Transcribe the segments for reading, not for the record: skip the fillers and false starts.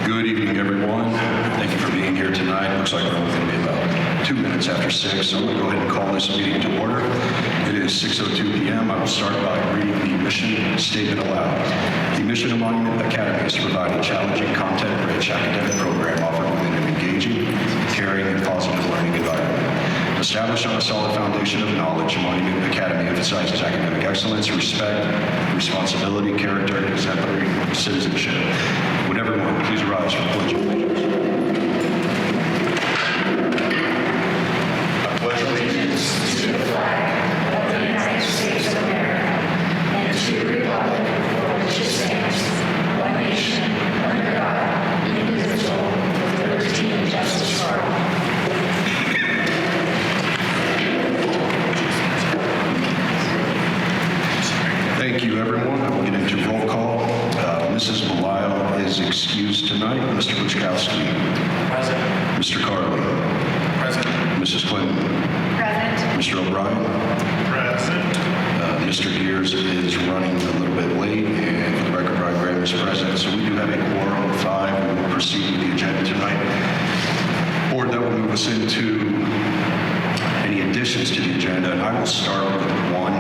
Good evening, everyone. Thank you for being here tonight. Looks like we're only going to be about 2 minutes after 6, so I'm going to go ahead and call this meeting to order. It is 6:02 p.m. I will start by reading the mission statement aloud. The mission of Monument Academy is to provide a challenging, content-rich academic program offered within an engaging, caring, and positive learning environment. Established on a solid foundation of knowledge, Monument Academy emphasizes academic excellence, respect, responsibility, character, and exemplary citizenship. Would everyone please rise for the Pledge of Allegiance? I pledge allegiance to the flag of the United States of America and to the republic for which it stands, one nation, under God, indivisible, with liberty and justice for all. Thank you, everyone. I will get into roll call. Mrs. Belisle is excused tonight. Mr. Buczkowski. Present. Mr. Carley. Present. Mrs. Clinton. Present. Mr. O'Brien. Present. Mr. Gears is running a little bit late, and for the record, Brian Graham is present. So we do have a quorum of 5. We will proceed with the agenda tonight. Board, that will move us into any additions to the agenda, and I will start with one.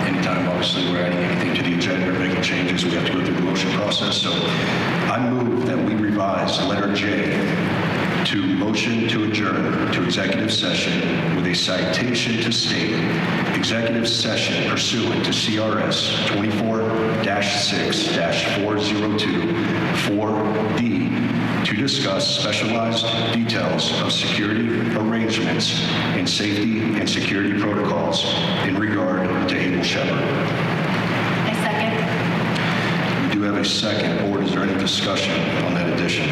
Anytime, obviously, we're adding anything to the agenda or making changes, we have to go through the motion process. So I move that we revise letter J to motion to adjourn to executive session with a citation to state executive session pursuant to CRS 24-6-402 4D to discuss specialized details of security arrangements and safety and security protocols in regard to Abel Shepard. I second. We do have a second. Board, is there any discussion on that addition?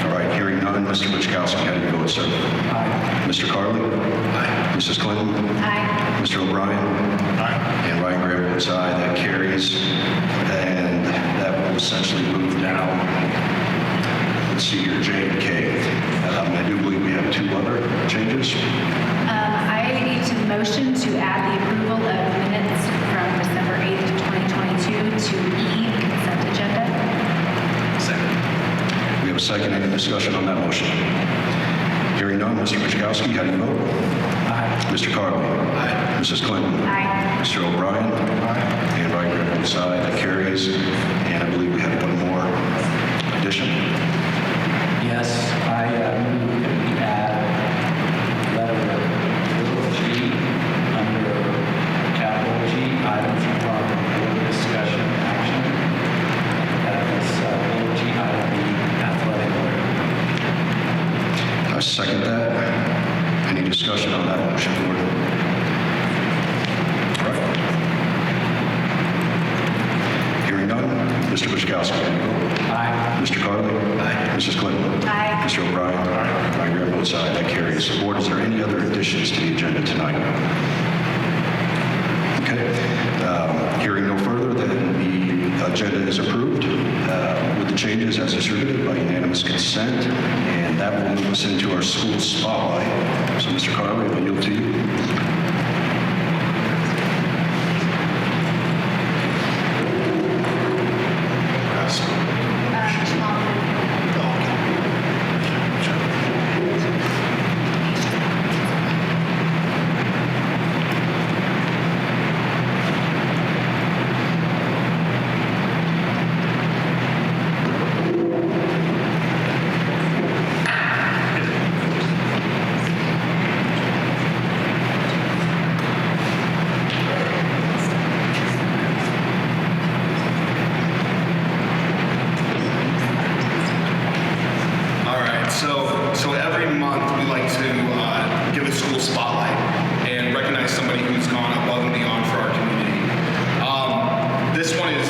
All right, hearing none. Mr. Buczkowski, how do you vote, sir? Aye. Mr. Carley? Aye. Mrs. Clinton? Aye. Mr. O'Brien? Aye. And Ryan Graham votes aye. That carries. And that will essentially move down. Let's see here, J and K. I do believe we have 2 other changes. I need to motion to add the approval of minutes from December 8th, 2022 to E, consent agenda. Second. We have a second. Any discussion on that motion? Hearing none. Mr. Buczkowski, how do you vote? Aye. Mr. Carley? Aye. Mrs. Clinton? Aye. Mr. O'Brien? Aye. And Ryan Graham votes aye. That carries. And I believe we have one more addition. Yes, I move that we add letter little g under capital G, items from board discussion action. That is little g item B, athletic learning. I second that. Any discussion on that motion, board? All right. Hearing none. Mr. Buczkowski, how do you vote? Aye. Mr. Carley? Aye. Mrs. Clinton? Aye. Mr. O'Brien? Aye. Ryan Graham votes aye. That carries. Board, is there any other additions to the agenda tonight? Okay. Hearing no further, then the agenda is approved with the changes as distributed by unanimous consent, and that will move us into our school spotlight. So, Mr. Carley, I'll yield to you. All right. So every month we like to give a school spotlight and recognize somebody who's gone above and beyond for our community. This one is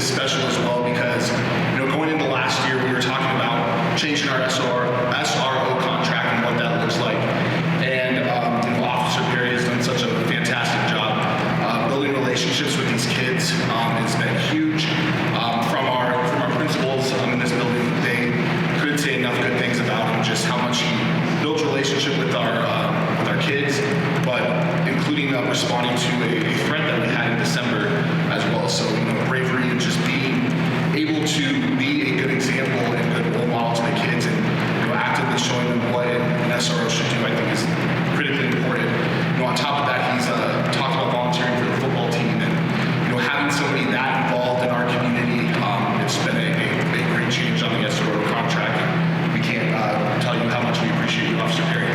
special as well because going into last year we were talking about changing our SRO contract and what that looks like. And Officer Perry has done such a fantastic job building relationships with these kids. It's been huge. From our principals in this building, they couldn't say enough good things about him. Just how much he builds relationship with our kids, but including responding to a threat that we had in December as well. So bravery and just being able to be a good example and good role model to the kids and actively showing them what an SRO should do, I think is critically important. On top of that, he's talked about volunteering for the football team, and having somebody that involved in our community, it's been a great change on the SRO contract. And we can't tell you how much we appreciate you, Officer Perry.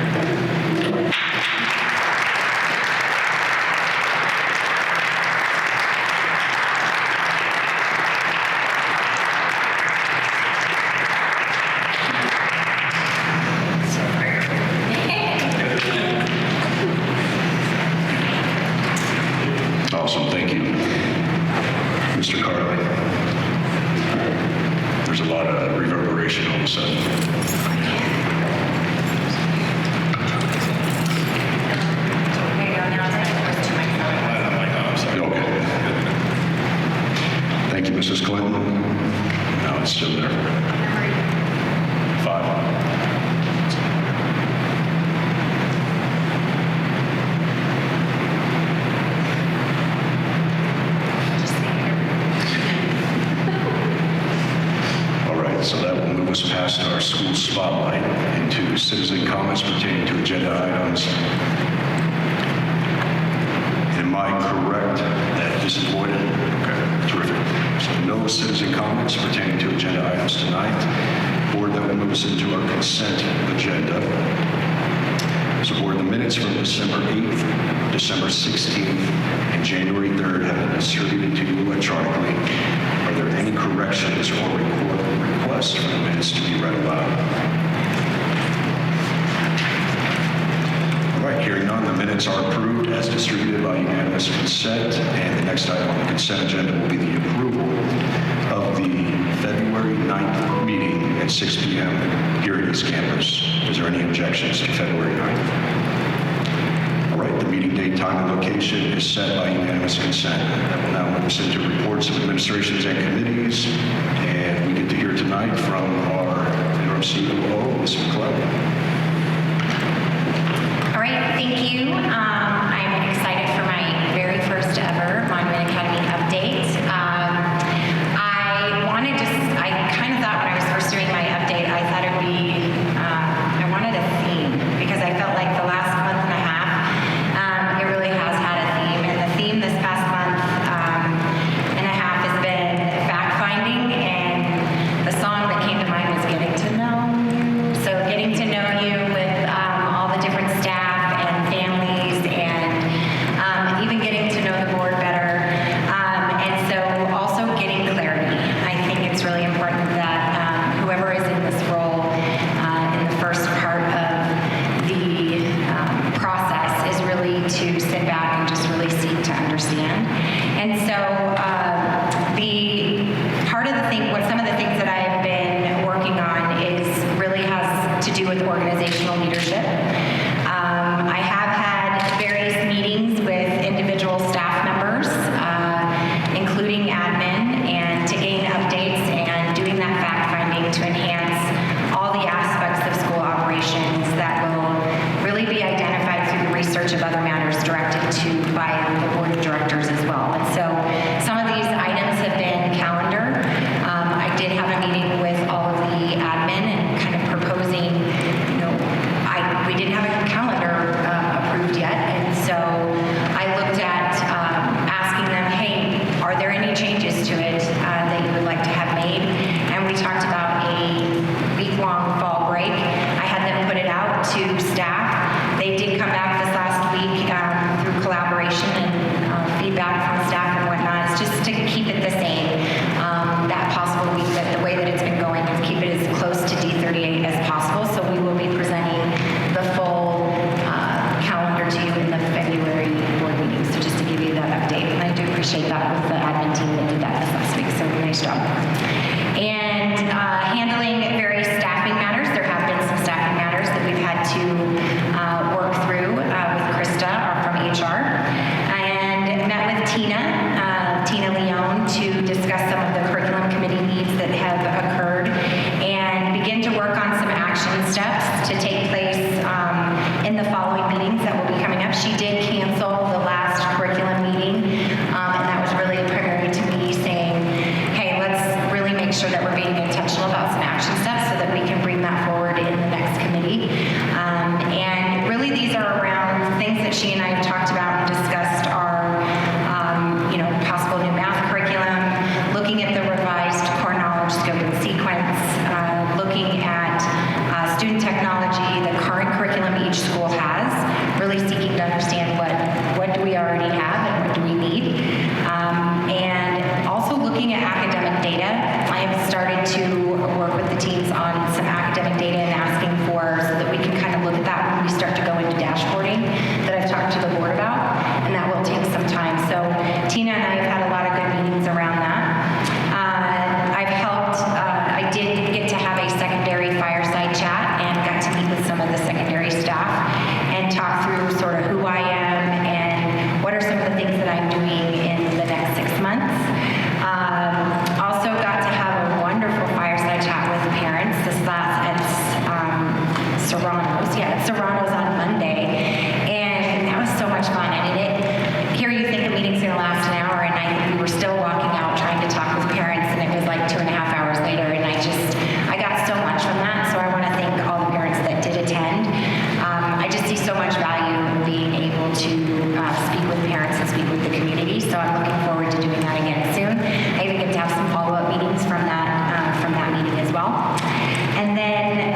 Awesome, thank you. Mr. Carley. There's a lot of reverberation all of a sudden. There you go. Now it's close to my phone. I'm sorry. Okay. Thank you, Mrs. Clinton. No, it's still there. 5. All right, so that will move us past our school spotlight into citizen comments pertaining to agenda items. Am I correct that this is voided? Okay, terrific. So no citizen comments pertaining to agenda items tonight. Board, that will move us into our consent agenda. So board, the minutes from December 8th, December 16th, and January 3rd have been distributed to you electronically. Are there any corrections or requests for the minutes to be read aloud? All right, hearing none, the minutes are approved as distributed by unanimous consent, and the next item on the consent agenda will be the approval of the February 9th meeting at 6 p.m. here at East Campus. Is there any objections to February 9th? All right, the meeting date, time, and location is set by unanimous consent. That will now move us into reports of administrations and committees, and we get to hear tonight from our interim COO, Ms. McClellan. All right, thank you. I'm excited for my very first ever Monument Academy update. I kind of thought when I was first doing my update, I thought it would be, I wanted a theme because I felt like the last month and a half, it really has had a theme. And the theme this past month and a half has been fact-finding, and the song that came to mind was Getting to Know You. So getting to know you with all the different staff and families, and even getting to know the board better. And so also getting clarity. I think it's really important that whoever is in this role in the first part of the process is really to sit back and just really seek to understand. And so the part of the thing, some of the things that I've been working on is really has to do with organizational leadership. I have had various meetings with individual staff members, including admin, and to gain updates and doing that fact-finding to enhance all the aspects of school operations that will really be identified through the research of other matters directed to by the board of directors as well. And so some of these items have been calendar. I did have a meeting with all of the admin and kind of proposing, we didn't have a calendar approved yet, and so I looked at asking them, hey, are there any changes to it that you would like to have made? And we talked about a week-long fall break. I had them put it out to staff. They did come back this last week through collaboration and feedback from staff and whatnot. It's just to keep it the same. That possible week, that the way that it's been going is keep it as close to D38 as possible. So we will be presenting the full calendar to you in the February board meeting. So just to give you that update. And I do appreciate that with the admin team that did that this last week. So nice job. And handling various staffing matters. There have been some staffing matters that we've had to work through with Krista from HR. And met with Tina Leone, to discuss some of the curriculum committee needs that have occurred and begin to work on some action steps to take place in the following meetings that will be coming up. She did cancel the last curriculum meeting, and that was really primary to me saying, hey, let's really make sure Tina and I have had a lot of good meetings around that. I did get to have a secondary fireside chat and got to meet with some of the secondary staff and talk through sort of who I am and what are some of the things that I'm doing in the next 6 months. Also got to have a wonderful fireside chat with parents. This last at Serrano's. Yeah, at Serrano's on Monday. And that was so much fun. I mean, here you think a meeting's going to last an hour, and I think we were still walking out trying to talk with parents, and it was like 2.5 hours later, and I got so much from that, so I want to thank all the parents that did attend. I just see so much value in being able to speak with parents and speak with the community, so I'm looking forward to doing that again soon. I even get to have some follow-up meetings from that meeting as well. And then,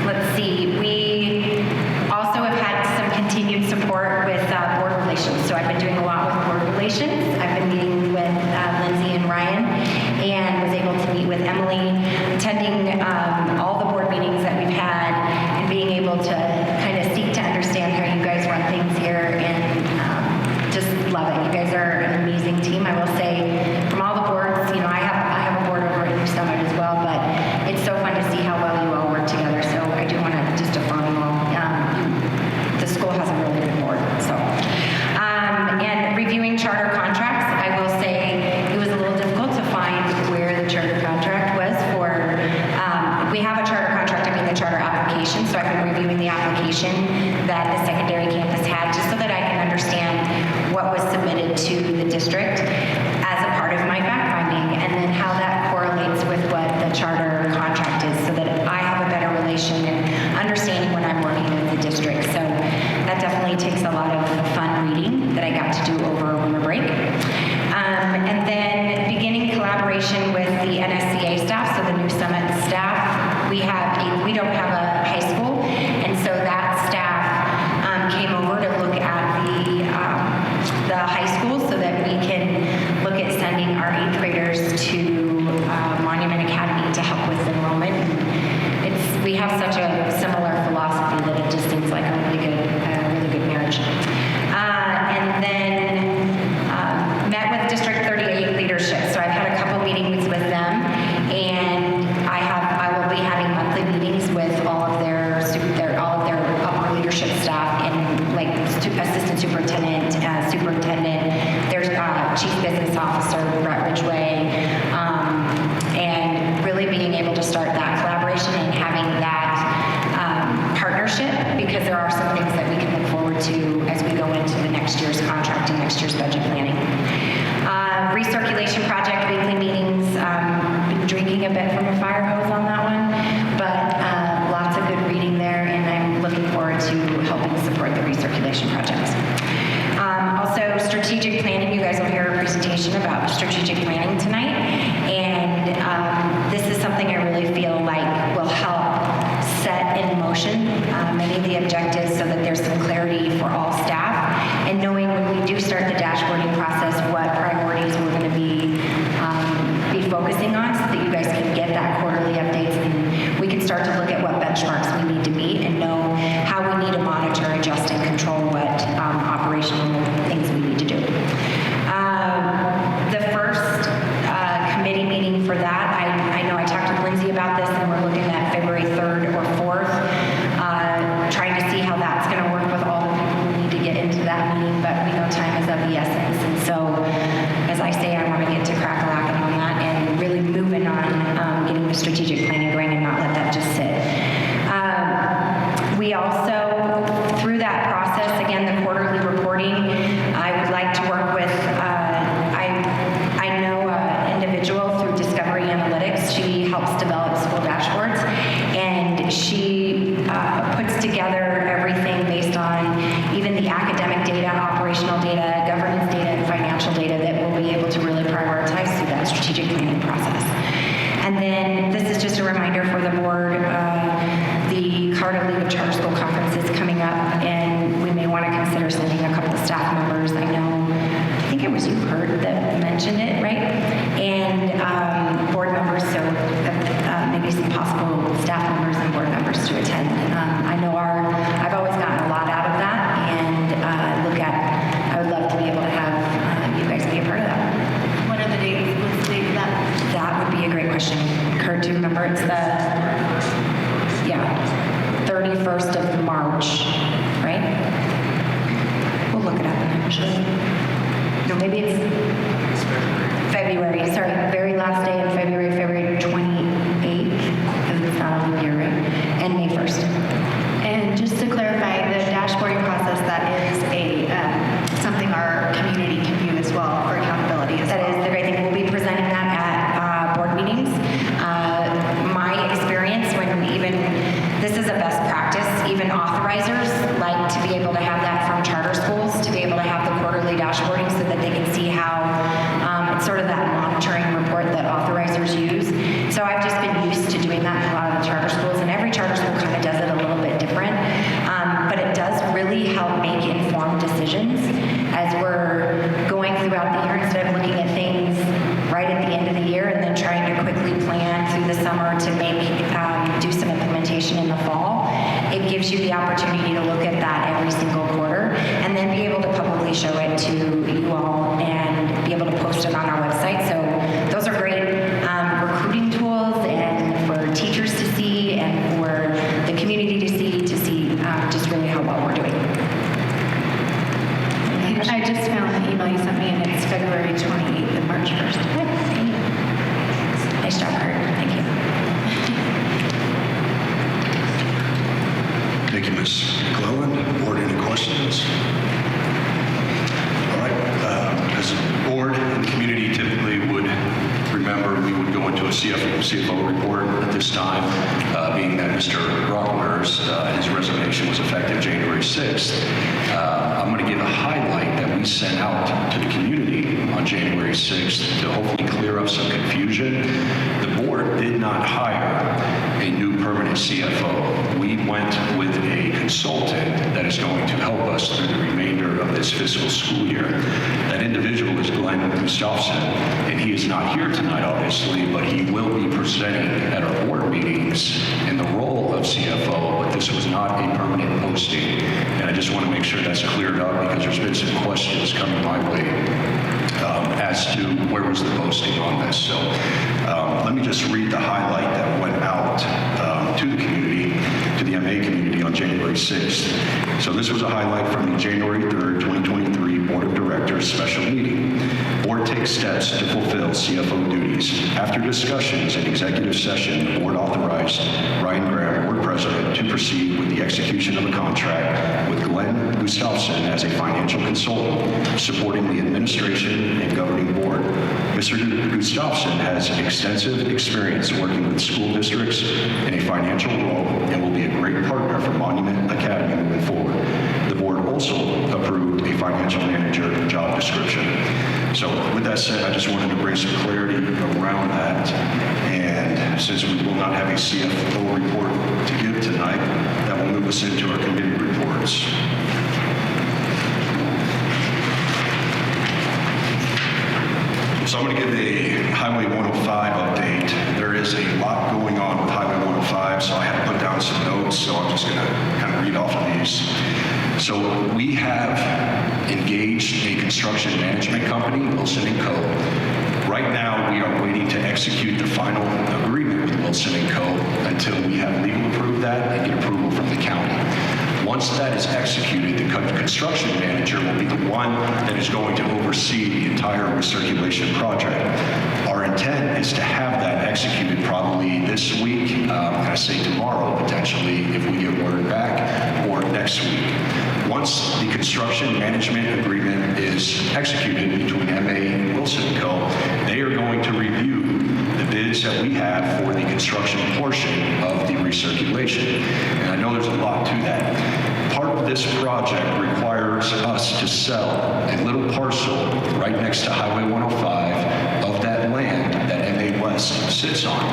let's see, we also have had some continued support with board relations. So I've been doing a lot with board relations. I've been meeting with Lindsay and Ryan, and was able to meet with Emily, attending all the board meetings that we've had, and being able to kind of seek to understand how you guys run things here, and just love it. You guys are an amazing team. I will say, from all the boards, you know, I have a board over at New Summit as well, but it's so fun to see how well you all work together. So I do want to just affirm you all. The school has a really good board. So, and reviewing charter contracts, I will say it was a little difficult to find where the charter contract was for. We have a charter contract. I mean the charter application. So I've been reviewing the application that the secondary campus had, just so that I can understand what was submitted to the district as a part of my fact finding, and then how that correlates with what the charter contract is, so that I have a better relation and understanding when I'm working with the district. So that definitely takes a lot of fun reading that I got to do over winter break. And then beginning collaboration with the NSCA staff, so the New Summit staff. We don't have a high school, and so that staff came over to look at the high school, so that we can look at sending our 8th graders to Monument Academy to help with enrollment. We have such a similar philosophy that it just seems like a really good marriage. And then met with District 38 leadership. So I've had a couple meetings with them, and I will be having monthly meetings with all of their upper leadership staff, and like assistant superintendent, their chief business officer, Brett Ridgway, and really being able to start that collaboration and having that partnership, because there are some things that we can look forward to as we go into the next year's contract and next year's budget planning. Recirculation project weekly meetings. Been drinking a bit from a fire hose on that one, but lots of good reading there, and I'm looking forward to helping support the recirculation projects. Also, strategic planning. You guys will hear a presentation about strategic planning tonight, and this is something I really feel like will help set in motion many of the objectives, so that there's some clarity for all staff, and knowing when we do start the dashboarding process what priorities we're going to be focusing on, so that you guys can get that quarterly updates, and we can start to look at what benchmarks we need to meet and know how we need to monitor, adjust, and control what operational things we need to do. The first committee meeting for that, I know I talked to Lindsay about this, and we're looking at February 3rd or 4th, trying to see how that's going to work with all the people who need to get into that meeting, but we know time is of the essence. And so, as I say, I want to get to crack-a-lacking on that and really moving on getting the strategic planning going and not let that just sit. We also, through that process, again, the quarterly reporting, I would like to work with, I know an individual through Discovery Analytics. She helps develop school dashboards, and she puts together everything based on even the academic data, operational data, governance data, and financial data that we'll be able to really prioritize through that strategic planning process. And then this is just a reminder for the board, the Carter League of Charter School Conference is coming up, and we may want to consider sending a couple of staff members. I think it was you, Kurt, that mentioned it, right? And board members, so maybe some possible staff members and board members to attend. I know I've always gotten a lot out of that, and I would love to be able to have question. Kurt, do you remember? It's the, 31st of March, right? We'll look it up eventually. No, maybe it's February. Sorry, very last day in February, February 28th, because it's not on the year, right? And May 1st. And just to clarify, the dashboarding process, that is something our community can view as well for accountability as That well. is the great thing. We'll be presenting that at board meetings. My experience this is a best practice, even authorizers like to be able to have that from charter schools, to be able to have the quarterly dashboarding so that they can see how, it's sort of that monitoring report that authorizers use. So I've just been used to doing that in a lot of the charter schools, and every charter school kind of does it a little bit different. But it does really help make informed decisions as we're going throughout the year, instead of looking at things right at the end of the year and then trying to quickly plan through the summer to do some implementation in the fall. It gives you the opportunity to look at that every single quarter and then be able to publicly show it to you all and be able to post it on our website. So those are great recruiting tools and for teachers to see and for the community to see just really how well we're doing. I just found the email you sent me, and it's February 28th and March 1st. Thank you. Nice job, Kurt. Thank you. Thank you, Ms. McClellan. Board, any questions? All right. As a board and the community typically would remember, we would go into a CFO report at this time, being that Mr. Rockler's, his resignation was effective January 6th. I'm going to give a highlight that we sent out to the community on January 6th to hopefully clear up some confusion. The board did not hire a new permanent CFO. We went with a consultant that is going to help us through the remainder of this fiscal school year. That individual is Glenn Gustafson, and he is not here tonight, obviously, but he will be presenting at our board meetings in the role of CFO, but this was not a permanent posting. And I just want to make sure that's cleared up because there's been some questions coming my way as to where was the posting on this. So let me just read the highlight that went out to the community, to the MA community on January 6th. So this was a highlight from the January 3rd, 2023 Board of Directors special meeting. Board takes steps to fulfill CFO duties. After discussions in executive session, the board authorized Ryan Graham, board president, to proceed with the execution of a contract with Glenn Gustafson as a financial consultant, supporting the administration and governing board. Mr. Gustafson has extensive experience working with school districts in a financial role and will be a great partner for Monument Academy moving forward. The board also approved a financial manager job description. So with that said, I just wanted to bring some clarity around that. And since we will not have a CFO report to give tonight, that will move us into our committee reports. So I'm going to give a Highway 105 update. There is a lot going on with Highway 105, so I had to put down some notes, so I'm just going to kind of read off of these. So we have engaged a construction management company, Wilson & Co. Right now, we are waiting to execute the final agreement with Wilson & Co. until we have legal approve that and get approval from the county. Once that is executed, the construction manager will be the one that is going to oversee the entire recirculation project. Our intent is to have that executed probably this week, and I say tomorrow potentially if we get word back, or next week. Once the construction management agreement is executed between MA and Wilson & Co., they are going to review the bids that we have for the construction portion of the recirculation. And I know there's a lot to that. Part of this project requires us to sell a little parcel right next to Highway 105 of that land that MA West sits on.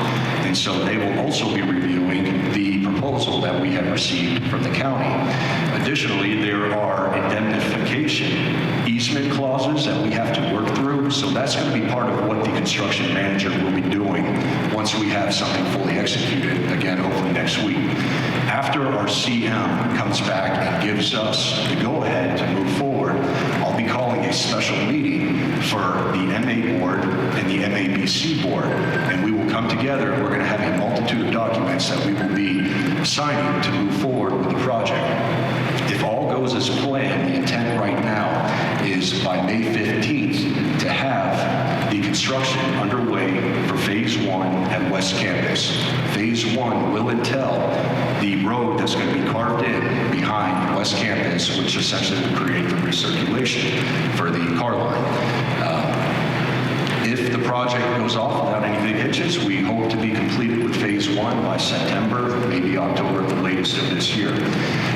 And so they will also be reviewing the proposal that we have received from the county. Additionally, there are indemnification easement clauses that we have to work through. So that's going to be part of what the construction manager will be doing once we have something fully executed, again, hopefully next week. After our CM comes back and gives us the go-ahead to move forward, I'll be calling a special meeting for the MA board and the MABC board, and we will come together, we're going to have a multitude of documents that we will be signing to move forward with the project. If all goes as planned, the intent right now is by May 15th to have the construction underway for Phase 1 at West Campus. Phase 1 will entail the road that's going to be carved in behind West Campus, which essentially will create the recirculation for the car line. If the project goes off without any big hitches, we hope to be completed with Phase 1 by September, maybe October at the latest of this year.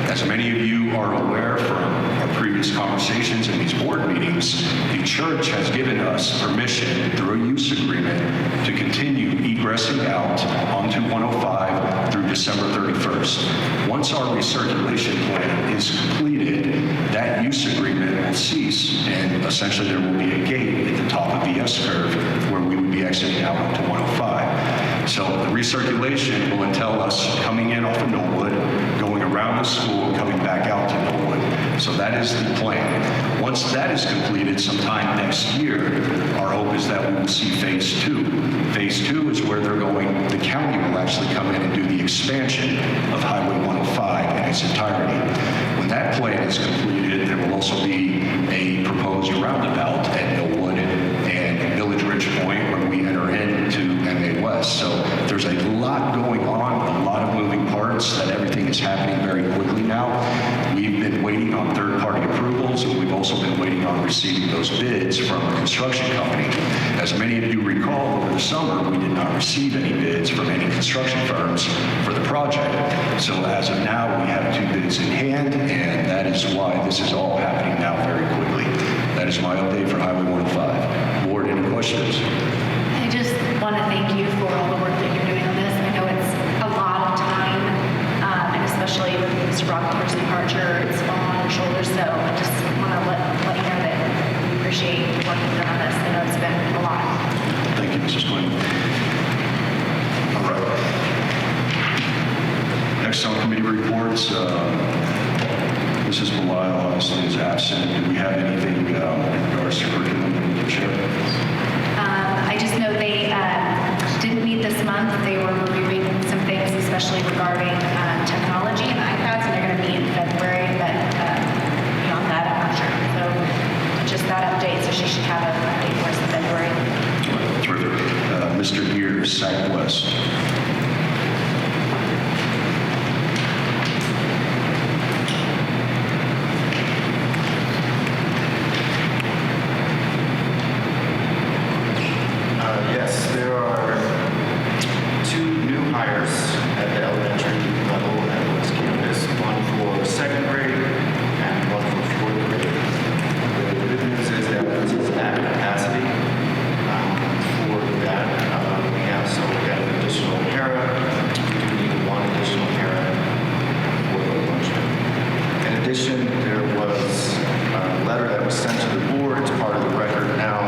As many of you are aware from our previous conversations in these board meetings, the church has given us permission through a use agreement to continue egressing out onto 105 through December 31st. Once our recirculation plan is completed, that use agreement will cease, and essentially there will be a gate at the top of the S-curve where we would be exiting out onto 105. So the recirculation will entail us coming in off of Knollwood, going around the school, and coming back out to Knollwood. So that is the plan. Once that is completed sometime next year, our hope is that we will see Phase 2. Phase 2 is where they're going, the county will actually come in and do the expansion of Highway 105 in its entirety. When that plan is completed, there will also be a proposed roundabout at Knollwood and Village Ridge Point when we enter into MA West. So there's a lot going on, a lot of moving parts, that everything is happening very quickly now. We've been waiting on third-party approvals, and we've also been waiting on receiving those bids from the construction company. As many of you recall, over the summer, we did not receive any bids from any construction firms for the project. So as of now, we have 2 bids in hand, and that is why this is all happening now very quickly. That is my update for Highway 105. Board, any questions? I just want to thank you for all the work that you're doing on this. I know it's a lot of time, and especially with Mr. Brockmeyer's departure, it's all on your shoulders. So I just want to let you know that we appreciate the work you've done on this. I know it's been a lot. Thank you, Mrs. Quinn. All right. Next on committee reports, Mrs. Belisle obviously is absent. Do we have anything in regards to curriculum that we can share? I just know they didn't meet this month. They were reviewing some things, especially regarding technology and iPads, and they're going to meet in February, but beyond that, I'm not sure. So just that update, so she should have an update for us in February. Terrific. Mr. Gears, Southwest. Yes, there are 2 new hires at the elementary level at West Campus, one for second grade and one for fourth grade. The good news is that this is at capacity. For that, we have an additional para. We do need 1 additional para for the lunchroom. In addition, there was a letter that was sent to the board. It's part of the record now.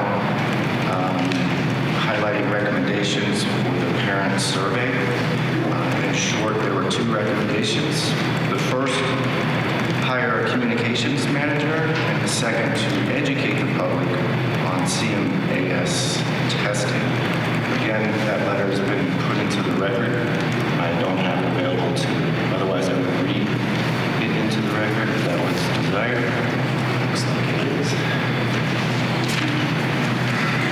Highlighting recommendations for the parent survey. In short, there were 2 recommendations. The first, hire a communications manager, and the second, to educate the public on CMAS testing. Again, that letter has been put into the record. I don't have it available to, otherwise I would read it into the record if that was desired. Looks like it is.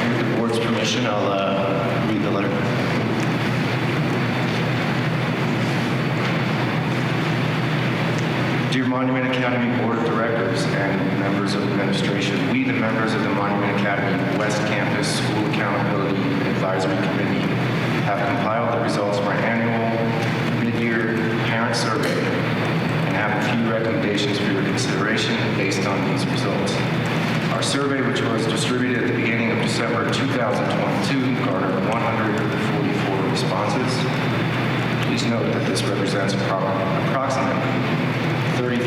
With the board's permission, I'll read the letter. Dear Monument Academy Board of Directors and members of administration, we, the members of the Monument Academy West Campus School Accountability Advisory Committee, have compiled the results of our annual mid-year parent survey and have a few recommendations for your consideration based on these results. Our survey, which was distributed at the beginning of December 2022, garnered 144 responses. Please note that this represents approximately 33%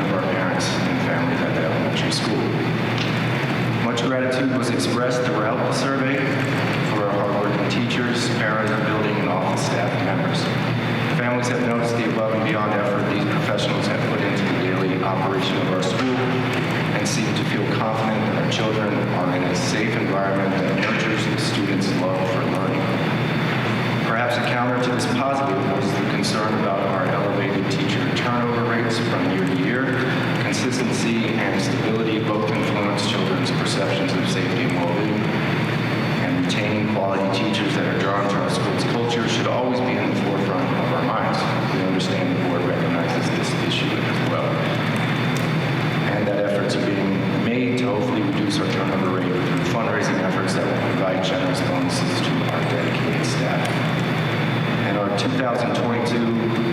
of our parents and families at the elementary school. Much gratitude was expressed throughout the survey for our hardworking teachers, parents, building, and office staff members. Families have noticed the above and beyond effort these professionals have put into the daily operation of our school and seem to feel confident that our children are in a safe environment that nurtures the students' love for learning. Perhaps a counter to this positive was the concern about our elevated teacher turnover rates from year to year. Consistency and stability both influence children's perceptions of safety and well-being. And retaining quality teachers that are drawn to our school's culture should always be in the forefront of our minds. We understand the board recognizes this issue as well. And that efforts are being made to hopefully reduce our turnover rate through fundraising efforts that will provide generous bonuses to our dedicated staff. In our 2022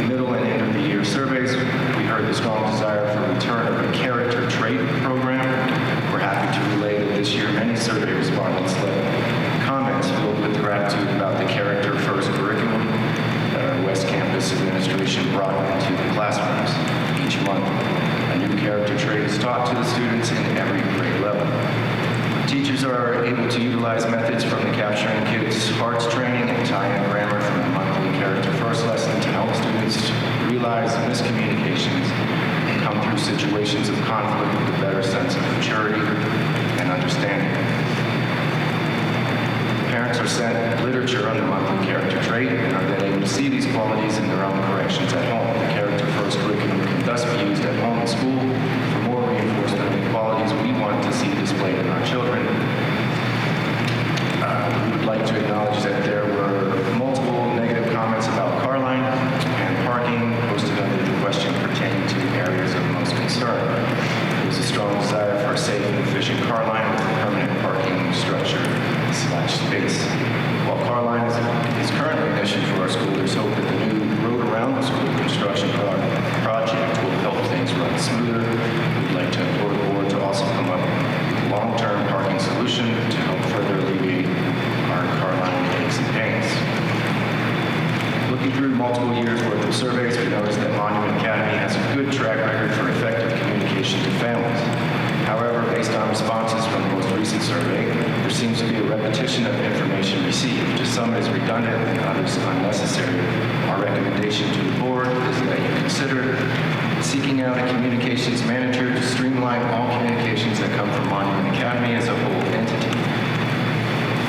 middle and end of the year surveys, we heard the strong desire for return of a character trait program. We're happy to relay that this year many survey respondents left comments filled with gratitude about the Character First curriculum that our West Campus administration brought into the classrooms. Each month, a new character trait is taught to the students in every grade level. Teachers are able to utilize methods from the Capturing Kids Hearts training and tie-in grammar from the monthly Character First lesson to help students realize miscommunications and come through situations of conflict with a better sense of maturity and understanding. Parents are sent literature on the monthly character trait and are then able to see these qualities in their own corrections at home. The Character First curriculum can thus be used at home and school for more reinforcement of the qualities we want to see displayed in our children. We would like to acknowledge that there were multiple negative comments about car line and parking posted under the question pertaining to areas of most concern. There was a strong desire for a safe and efficient car line with a permanent parking structure/space. While car line is currently an issue for our school, there's hope that the new road around the school construction project will help things run smoother. We'd like to implore the board to also come up with a long-term parking solution to help further alleviate our car line aches and pains. Looking through multiple years' worth of surveys, we noticed that Monument Academy has a good track record for effective communication to families. However, based on responses from the most recent survey, there seems to be a repetition of information received. To some, it is redundant and others unnecessary. Our recommendation to the board is that you consider seeking out a communications manager to streamline all communications that come from Monument Academy as a whole entity,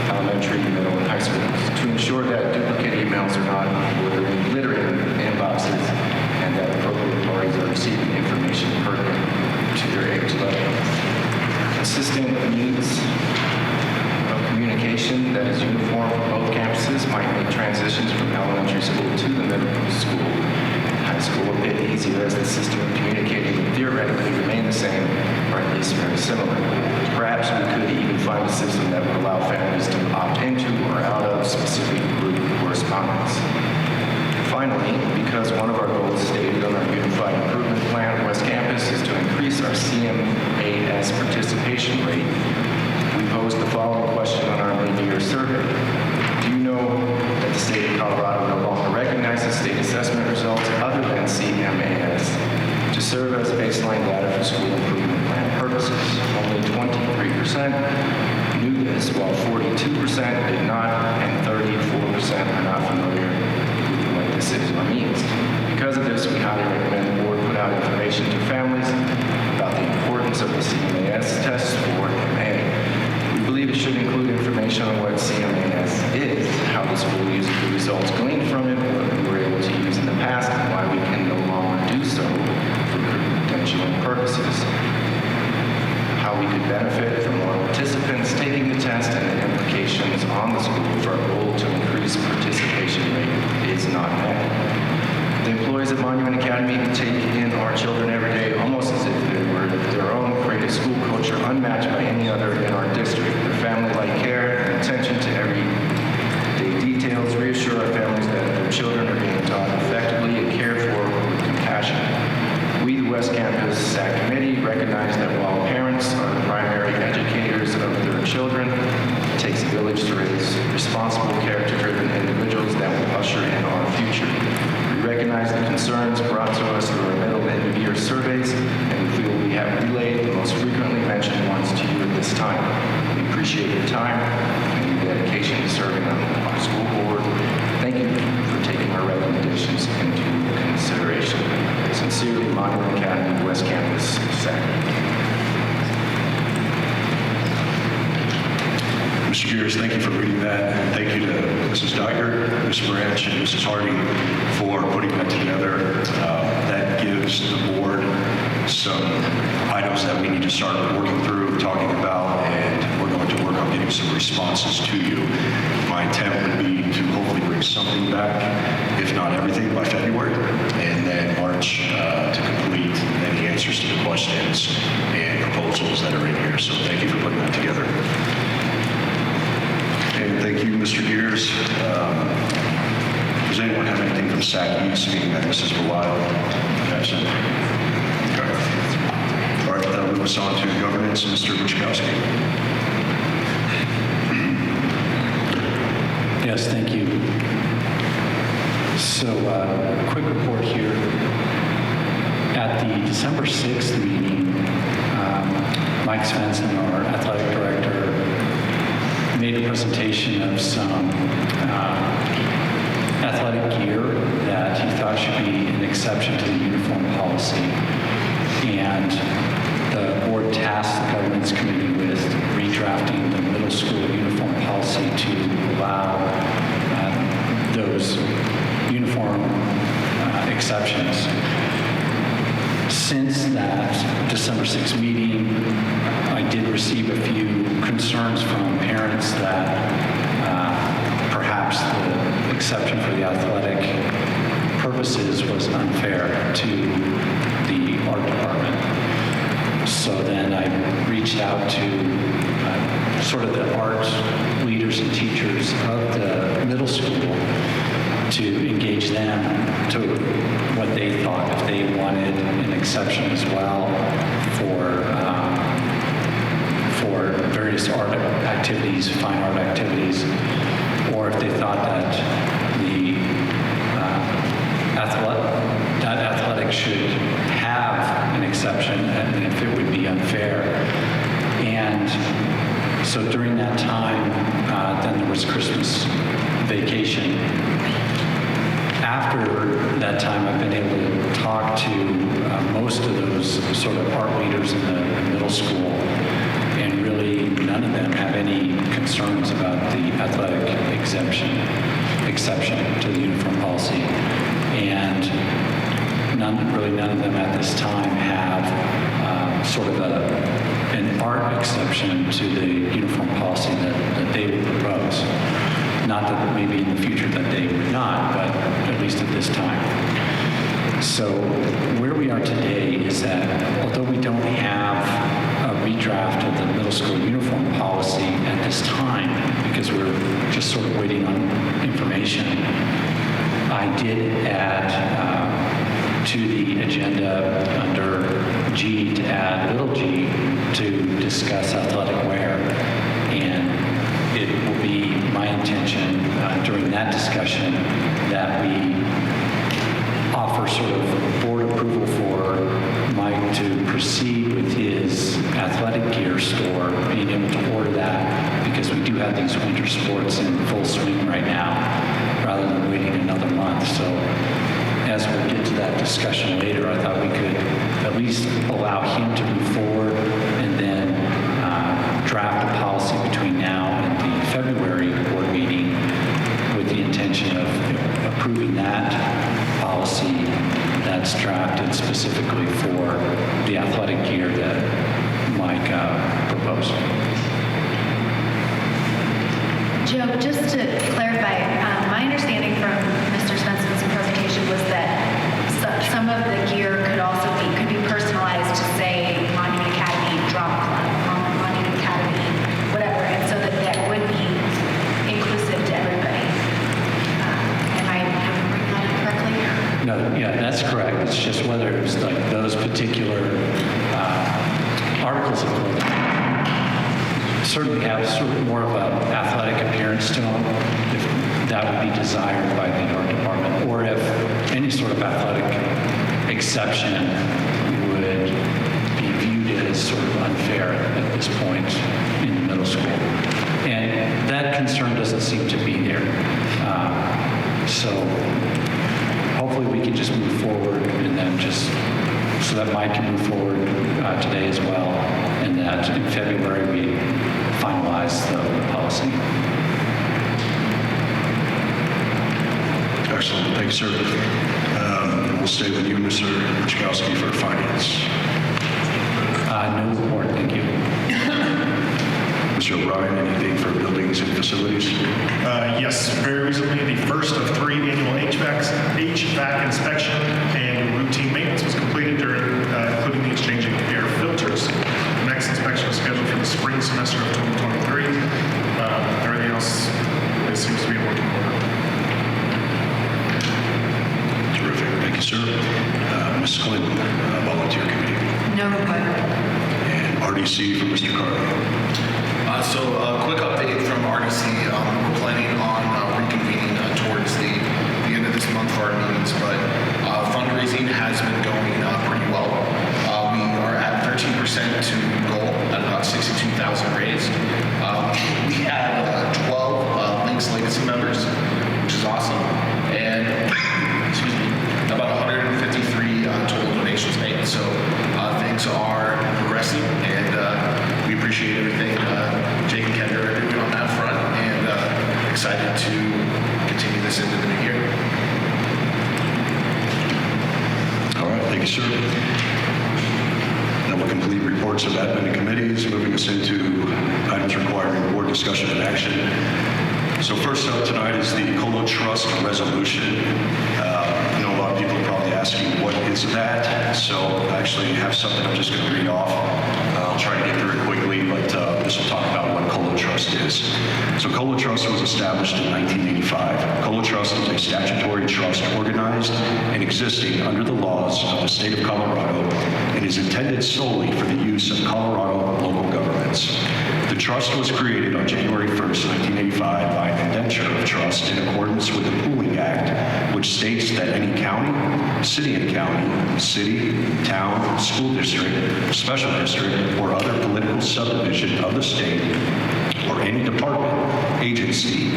elementary, middle, and high schools, to ensure that duplicate emails are not littering inboxes and that appropriate parties are receiving information pertinent to their age level. Consistent means of communication that is uniform for both campuses might make transitions from elementary school to the middle school, high school a bit easier, as the system of communicating would theoretically remain the same or at least very similar. Perhaps we could even find a system that would allow families to opt into or out of specific group correspondence. Finally, because one of our goals stated on our Unified Improvement Plan at West Campus is to increase our CMAS participation rate, we posed the following question on our mid-year survey. Do you know that the state of Colorado no longer recognizes state assessment results other than CMAS to serve as baseline data for school improvement plan purposes? Only 23% knew this, while 42% did not, and 34% are not familiar with what this is or means. Because of this, we highly recommend the board put out information to families about the importance of the CMAS test for MA. We believe it should include information on what CMAS is, how the school uses the results gleaned from it, what we were able to use in the past, and why we can no longer do so for credentialing purposes. How we could benefit from more participants taking the test and the implications on the school for our goal to increase participation rate is not met. The employees at Monument Academy take in our children every day almost as if they were their own, create a school culture unmatched by any other in our district. Their family-like care and attention to everyday details reassure our families that their children are being taught effectively and cared for with compassion. We, the West Campus SAC Committee, recognize that while parents are the primary educators of their children, it takes a village to raise responsible, character-driven individuals that will usher in our future. We recognize the concerns brought to us through our middle and end-of-year surveys, and we feel we have relayed the most frequently mentioned ones to you at this time. We appreciate your time and your dedication to serving on our school board. Thank you for taking our recommendations into consideration. Sincerely, Monument Academy, West Campus, SAC. Mr. Gears, thank you for reading that, and thank you to Mrs. Duggar, Ms. Branch, and Mrs. Harding for putting that together. That gives the board some items that we need to start working through, talking about, and we're going to work on getting some responses to you. My intent would be to hopefully bring something back, if not everything, by February, and then March to complete any answers to the questions and proposals that are in here. So thank you for putting that together. And thank you, Mr. Gears. Does anyone have anything from SAC East, meaning that Mrs. Belisle? Absent. Okay. All right, that'll move us on to governance. Mr. Wachkowski. Yes, thank you. So, quick report here. At the December 6th meeting, Mike Svensson, our athletic director, made a presentation of some athletic gear that he thought should be an exception to the uniform policy. And the board tasked the governance committee with redrafting the middle school uniform policy to allow those uniform exceptions. Since that December 6th meeting, I did receive a few concerns from parents that perhaps the exception for the athletic purposes was unfair to the art department. So then I reached out to sort of the art leaders and teachers of the middle school to engage them to what they thought, if they wanted an exception as well for various art activities, fine art activities, or if they thought that the athletic should have an exception and if it would be unfair. And so during that time, then there was Christmas vacation. After that time, I've been able to talk to most of those sort of art leaders in the middle school, and really none of them have any concerns about the athletic exception to the uniform policy. And none of them at this time have sort of an art exception to the uniform policy that they would propose. Not that maybe in the future that they would not, but at least at this time. So where we are today is that although we don't have a redraft of the middle school uniform policy at this time, because we're just sort of waiting on information, I did add to the agenda under G to add little g to discuss athletic wear. And it will be my intention during that discussion that we offer sort of board approval for Mike to proceed with his athletic gear store, being able to order that, because we do have these winter sports in full swing right now, rather than waiting another month. So as we get to that discussion later, I thought we could at least allow him to move forward and then draft a policy between now and the February board meeting with the intention of approving that policy that's drafted specifically for the athletic gear that Mike proposed. Joe, just to clarify, my understanding from Mr. Svensson's presentation was that some of the gear could be personalized to say Monument Academy Drama Club, Monument Academy, whatever, and so that would be inclusive to everybody. Am I remembering that correctly? No, yeah, that's correct. It's just whether it's like those particular articles of clothing certainly have sort of more of an athletic appearance to them, if that would be desired by the art department, or if any sort of athletic exception would be viewed as sort of unfair at this point in the middle school. And that concern doesn't seem to be there. So hopefully we can just move forward and then just so that Mike can move forward today as well, and that in February we finalize the policy. Thank you, sir. We'll stay with you, Mr. Chakowski, for finance. No report, thank you. Mr. O'Brien, anything for buildings and facilities? Yes, very recently, the first of 3 annual HVAC inspection and routine maintenance was completed during, including the exchanging of air filters. The next inspection is scheduled for the spring semester of 2023. Everything else seems to be in working order. Terrific. Thank you, sir. Ms. Clinton, Volunteer Committee. No report. And RDC for Mr. Carly. So a quick update from RDC. We're planning on reconvening towards the end of this month for our meetings, but fundraising has been going pretty well. We are at 13% to goal at about 62,000 raised. We have 12 Links Legacy members, which is awesome, and excuse me, about 153 total donations made. So things are progressing, and we appreciate everything Jake and Kendra are doing on that front, and excited to continue this into the new year. All right, thank you, sir. Now we'll complete reports of admin and committees, moving us into items requiring board discussion and action. So first up tonight is the Colo Trust resolution. I know a lot of people are probably asking, what is that? So I actually have something I'm just going to read off. I'll try to get through it quickly, but this will talk about what Colo Trust is. So Colo Trust was established in 1985. Colo Trust is a statutory trust organized and existing under the laws of the state of Colorado and is intended solely for the use of Colorado local governments. The trust was created on January 1st, 1985 by an indenture of trust in accordance with the Pooling Act, which states that any county, city and county, city, town, school district, special district, or other political subdivision of the state, or any department, agency,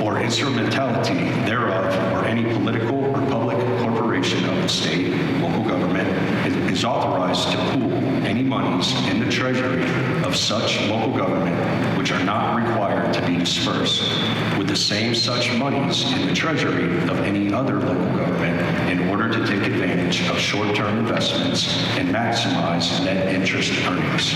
or instrumentality thereof, or any political or public corporation of the state, local government, is authorized to pool any monies in the treasury of such local government which are not required to be dispersed, with the same such monies in the treasury of any other local government in order to take advantage of short-term investments and maximize net interest earnings.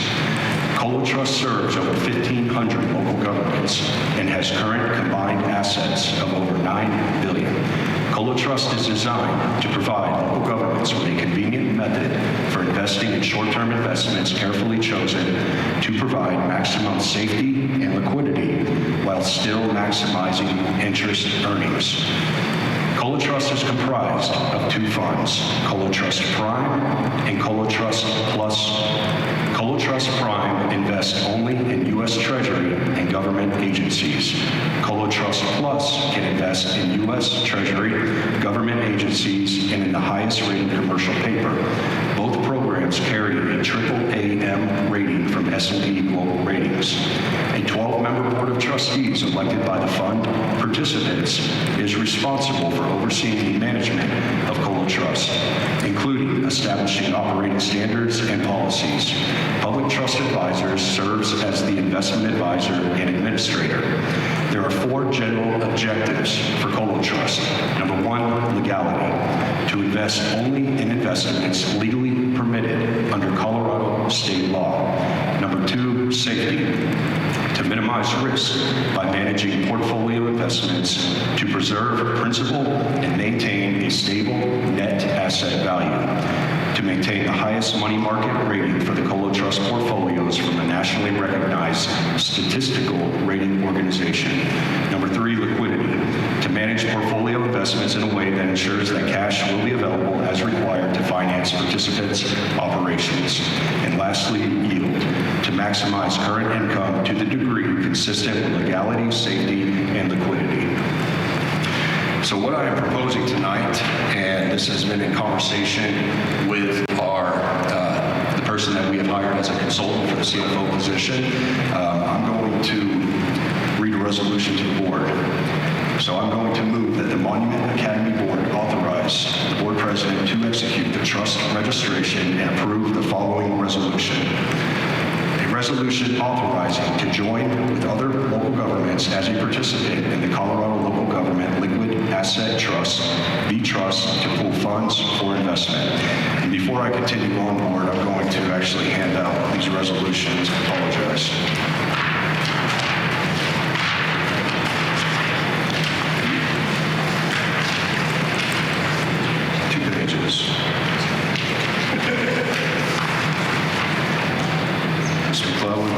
Colo Trust serves over 1,500 local governments and has current combined assets of over $9 billion. Colo Trust is designed to provide local governments with a convenient method for investing in short-term investments carefully chosen to provide maximum safety and liquidity while still maximizing interest earnings. Colo Trust is comprised of 2 funds, Colo Trust Prime and Colo Trust Plus. Colo Trust Prime invests only in U.S. Treasury and government agencies. Colo Trust Plus can invest in U.S. Treasury, government agencies, and in the highest rated commercial paper. Both programs carry a AAA rating from S&P Global Ratings. A 12-member board of trustees elected by the fund participants is responsible for overseeing the management of Colo Trust, including establishing operating standards and policies. Public Trust Advisors serves as the investment advisor and administrator. There are 4 general objectives for Colo Trust. Number 1, legality, to invest only in investments legally permitted under Colorado state law. Number 2, safety, to minimize risk by managing portfolio investments to preserve principal and maintain a stable net asset value, to maintain the highest money market rating for the Colo Trust portfolios from a nationally recognized statistical rating organization. Number 3, liquidity, to manage portfolio investments in a way that ensures that cash will be available as required to finance participants' operations. And lastly, yield, to maximize current income to the degree consistent with legality, safety, and liquidity. So what I am proposing tonight, and this has been in conversation with the person that we have hired as a consultant for the CFO position, I'm going to read a resolution to the board. So I'm going to move that the Monument Academy Board authorize the board president to execute the trust registration and approve the following resolution. A resolution authorizing to join with other local governments as a participant in the Colorado Local Government Liquid Asset Trust, B-Trust, to pool funds for investment. And before I continue on, Board, I'm going to actually hand out these resolutions. I apologize. 2 pages. Ms. McClellan.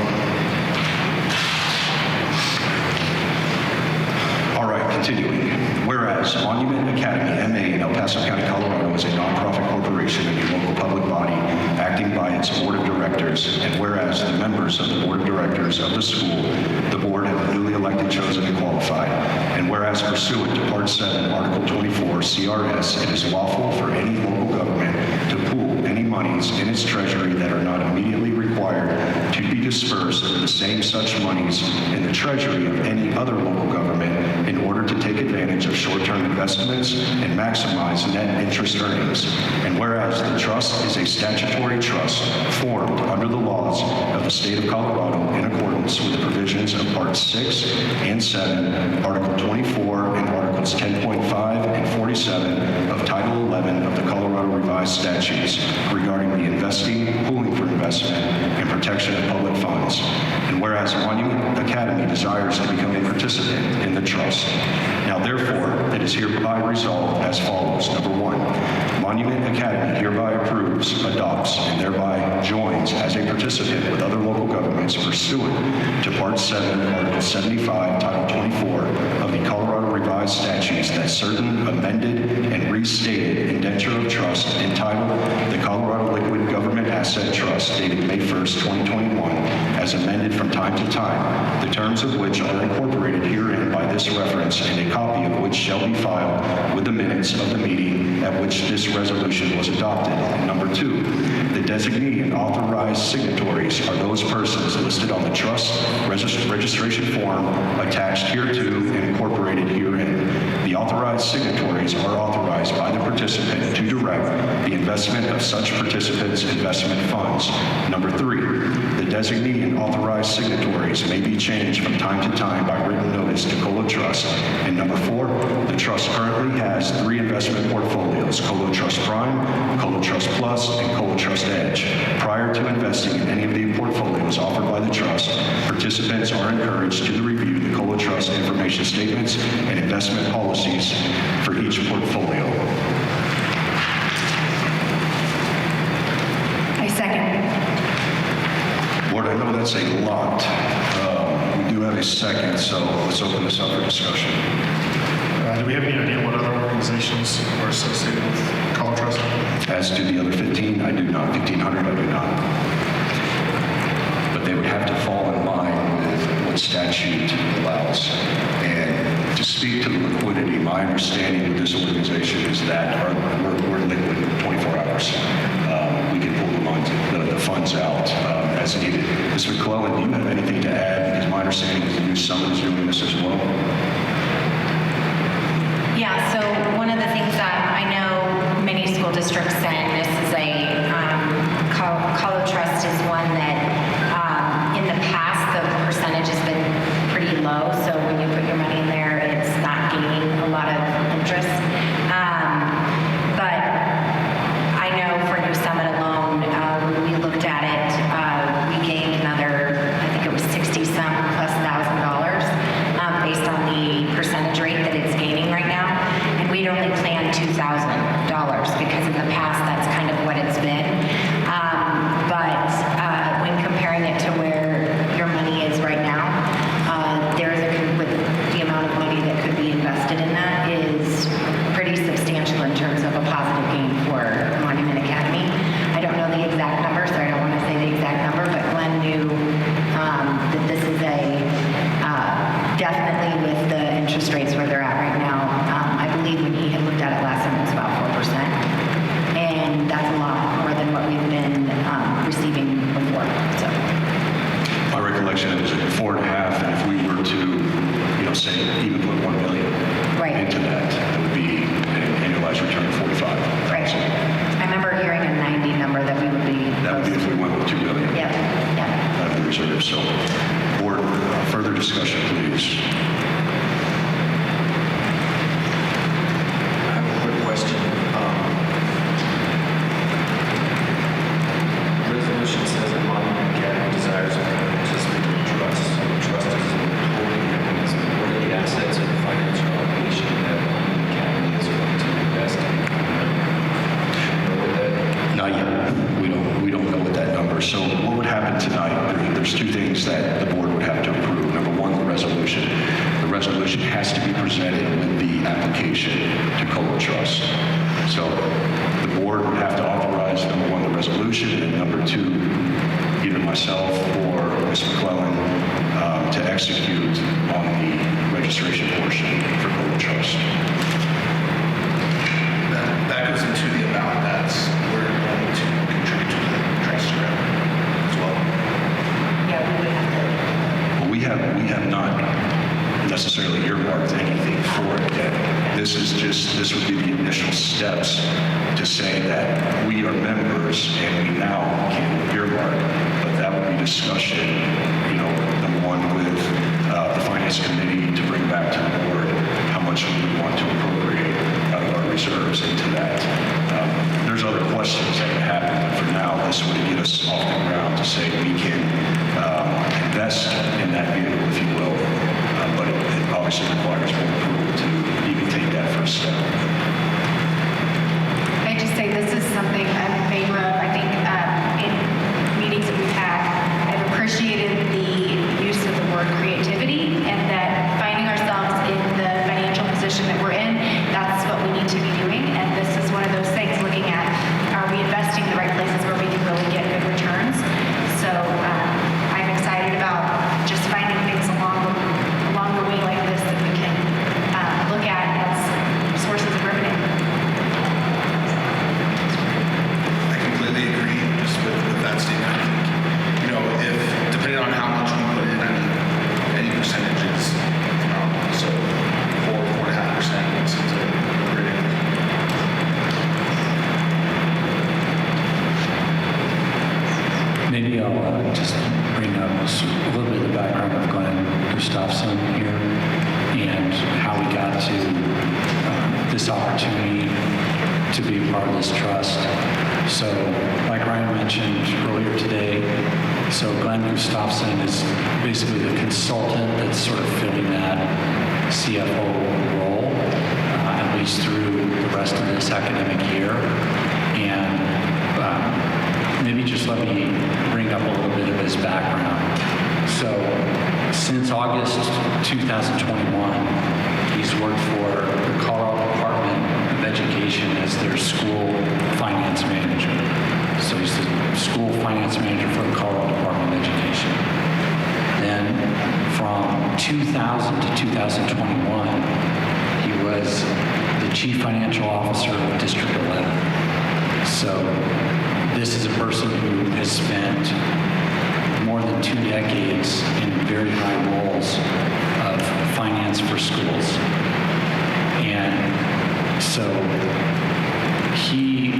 All right, continuing. Whereas Monument Academy, MA in El Paso County, Colorado is a nonprofit corporation and a local public body acting by its board of directors, and whereas the members of the board of directors of the school, the board have been duly elected, chosen, and qualified, and whereas pursuant to Part 7, Article 24, CRS, it is lawful for any local government to pool any monies in its treasury that are not immediately required to be dispersed of the same such monies in the treasury of any other local government in order to take advantage of short-term investments and maximize net interest earnings. And whereas the trust is a statutory trust formed under the laws of the state of Colorado in accordance with the provisions of Part 6 and 7, Article 24, and Articles 10.5 and 47 of Title 11 of the Colorado Revised Statutes regarding the investing, pooling for investment, and protection of public funds. And whereas Monument Academy desires to become a participant in the trust. Now therefore, it is hereby resolved as follows. Number 1, Monument Academy hereby approves, adopts, and thereby joins as a participant with other local governments pursuant to Part 7, Article 75, Title 24 of the Colorado Revised Statutes that certain amended and restated indenture of trust entitled the Colorado Liquid Government Asset Trust dated May 1st, 2021, as amended from time to time, the terms of which are incorporated herein by this reference, and a copy of which shall be filed with the minutes of the meeting at which this resolution was adopted. And number 2, the designee and authorized signatories are those persons listed on the trust registration form attached hereto and incorporated herein. The authorized signatories are authorized by the participant to direct the investment of such participants' investment funds. Number 3, the designee and authorized signatories may be changed from time to time by written notice to Colo Trust. And number 4, the trust currently has 3 investment portfolios: Colo Trust Prime, Colo Trust Plus, and Colo Trust Edge. Prior to investing in any of the portfolios offered by the trust, participants are encouraged to review the Colo Trust information statements and investment policies for each portfolio. I second. Board, I know that's a lot. We do have a second, so let's open this up for discussion. Do we have any idea what other organizations are associated with Colo Trust? As to the other 15, I do not. 1,500, I do not. But they would have to fall in line with what statute allows. And to speak to the liquidity, my understanding with this organization is that we're liquid 24 hours. We can pull the funds out as needed. Ms. McClellan, do you have anything to add? Because my understanding is the new summit is doing this as well. Yeah, so one of the things that I know many school districts send, this is a, Colo Trust is one that in the past, the percentage has been pretty low, so when you put your money in there, it's not gaining a lot of interest. But I know for New Summit alone, when we looked at it, we gained another, I think it was 60-some plus $1,000 based on the percentage rate that it's gaining right now. And we'd only planned $2,000 because in the past, that's kind of what it's been. But when comparing it to where your money is right now, with the amount of money that could be invested in that is pretty substantial in terms of a positive gain for Monument Academy. I don't know the exact number, so I don't want to say the exact number, but Glenn knew that this is definitely with the interest rates where they're at right now. I believe when he had looked at it last time, it was about 4%. And that's a lot more than what we've been receiving before. So. My recollection is 4.5, and if we were to, say, even put $1 million into that, it would be an annualized return of 45. Right. I remember hearing a 90 number that we would be. That would be if we went with $2 billion. Yep. That would be discussion, please? I have a quick question. Resolution says that Monument Academy desires to participate in the trust. So the trust is a holding mechanism. What are the assets and financial obligation that Monument Academy is going to invest in? Know what that? Not yet. We don't know what that number. So what would happen tonight? There's two things that the board would have to approve. Number one, the resolution. The resolution has to be presented with the application to COLA Trust. So the board would have to authorize, number one, the resolution, and number two, either myself or Ms. McClellan to execute on the registration portion for COLA Trust. That goes into the amount that's we're going to contribute to the trust as well. Yeah, we would have to. Well, we have not necessarily earmarked anything for it yet. This would be the initial steps to say that we are members and we now can earmark, but that would be discussion, number one with the finance committee to bring back to the board how much we would want to appropriate out of our reserves into that. There's other questions that can happen, but for now, this would get us off the ground to say we can invest in that vehicle, if you will, but it obviously requires more approval to even take that first step. I just say this is something I'm in favor of. I think in meetings that we've had, I've appreciated the use of the word creativity and that finding ourselves in the financial position that we're in, that's what we need to be doing. And this is one of those things, looking at, are we investing in the right places where we can really get good returns? So I'm excited about just finding things along the way like this that we can look at as sources of revenue. I completely agree just with that statement. I think, if depending on how much we put in, any percentages, so 4.5% seems like a great idea. Maybe I'll just bring up a little bit of the background of Glenn Gustafson here and how we got to this opportunity to be a part of this trust. So, like Ryan mentioned earlier today, so Glenn Gustafson is basically the consultant that's sort of filling that CFO role, at least through the rest of this academic year. And maybe just let me bring up a little bit of his background. So since August 2021, he's worked for the Colorado Department of Education as their school finance manager. So he's the school finance manager for the Colorado Department of Education. Then from 2000 to 2021, he was the chief financial officer of District 11. So this is a person who has spent more than 2 decades in very high roles of finance for schools. And so he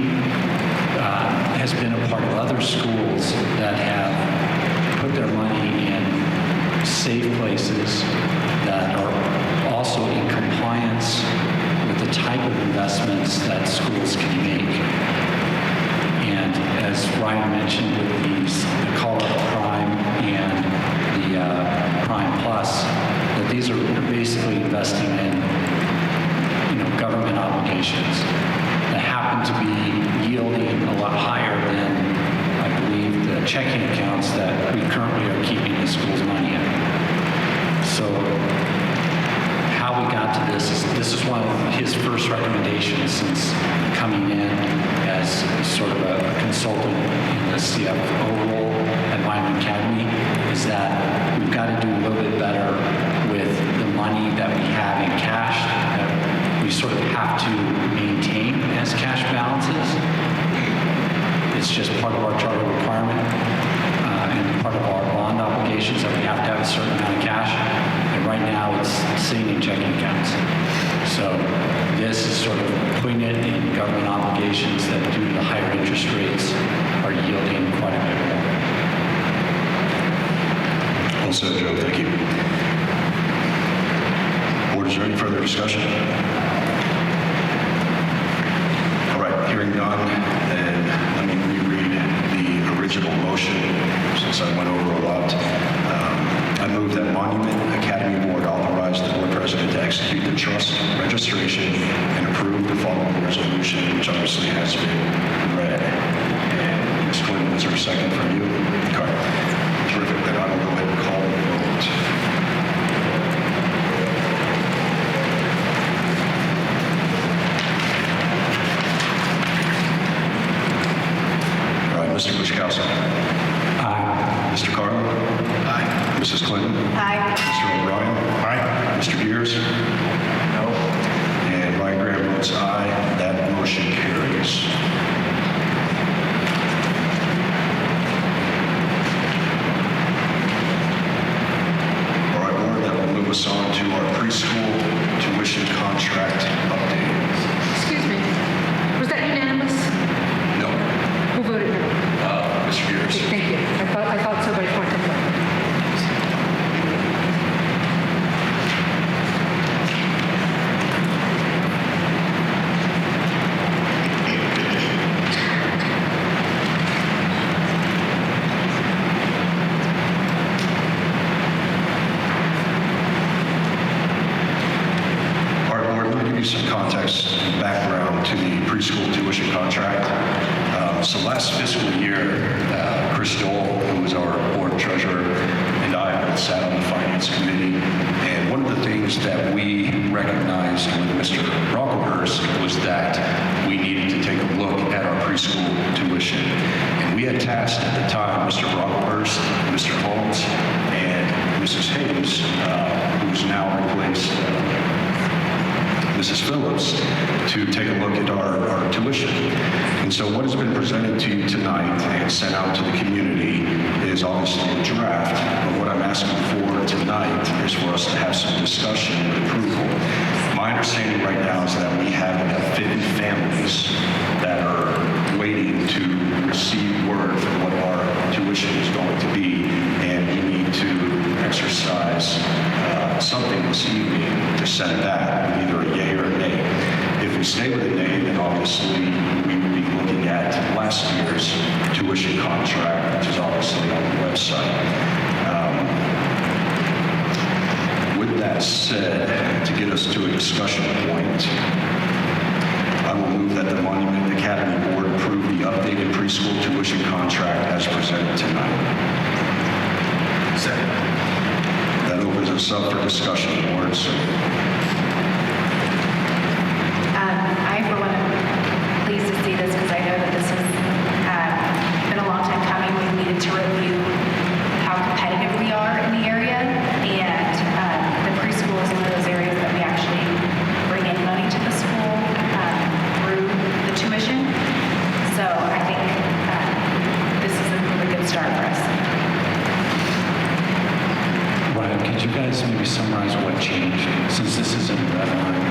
has been a part of other schools that have put their money in safe places that are also in compliance with the type of investments that schools can make. And as Ryan mentioned with the Colorado Prime and the Prime Plus, that these are basically investing in government obligations that happen to be yielding a lot higher than, I believe, the checking accounts that we currently are keeping the school's money in. So how we got to this is one of his first recommendations since coming in as sort of a consultant in the CFO role at Monument Academy, is that we've got to do a little bit better with the money that we have in cash that we sort of have to maintain as cash balances. It's just part of our charter requirement and part of our bond obligations that we have to have a certain amount of cash. And right now it's sitting in checking accounts. So this is sort of putting it in government obligations that due to the higher interest rates are yielding quite a bit more. Also, Joe, thank you. is there any further discussion? All right, hearing none, then let me reread the original motion since I went over a lot. I move that Monument Academy Board authorize the board president to execute the trust registration and approve the following resolution, which obviously has been read. And Ms. Clinton, is there a second from you? Okay. Terrific. Then I will go ahead and call the vote. All right, Mr. Bushkowski. Aye. Mr. Carlo. Aye. Mrs. Clinton. Aye. Mr. O'Brien. Aye. Mr. Beers. No. And Ryan Graham votes aye. That motion carries. All right, board, that will move us on to our preschool tuition contract update. Excuse me. Was that unanimous? No, Who voted no? Mr. Beers. Okay, thank you. I thought somebody wanted to vote. All right, board, let me give you some context and background to the preschool tuition contract. So last fiscal year, Chris Dole, who was our board treasurer, and I both sat on the finance committee. And one of the things that we recognized with Mr. Brocklehurst was that we needed to take a look at our preschool tuition. And we had tasked at the time Mr. Brocklehurst, Mr. Holmes, and Mrs. Hayes, who's now replaced Mrs. Phillips, to take a look at our tuition. And so what has been presented to you tonight and sent out to the community is obviously a draft, but what I'm asking for tonight is for us to have some discussion and approval. My understanding right now is that we have about 50 families that are waiting to receive word from what our tuition is going to be, and we need to exercise something this evening to send back with either a yay or a nay. If we stay with a nay, then obviously we would be looking at last year's tuition contract, which is obviously on the website. With that said, to get us to a discussion point, I will move that the Monument Academy Board approve the updated preschool tuition contract as presented tonight. Second. That opens us up for discussion, board. So I, for one, am pleased to see this because I know that this has been a long time coming. We've needed to review how competitive we are in the area, and the preschool is one of those areas that we actually bring in money to the school through the tuition. So I think this is a really good start for us. Ryan, could you guys maybe summarize what changed? Since this is in red line,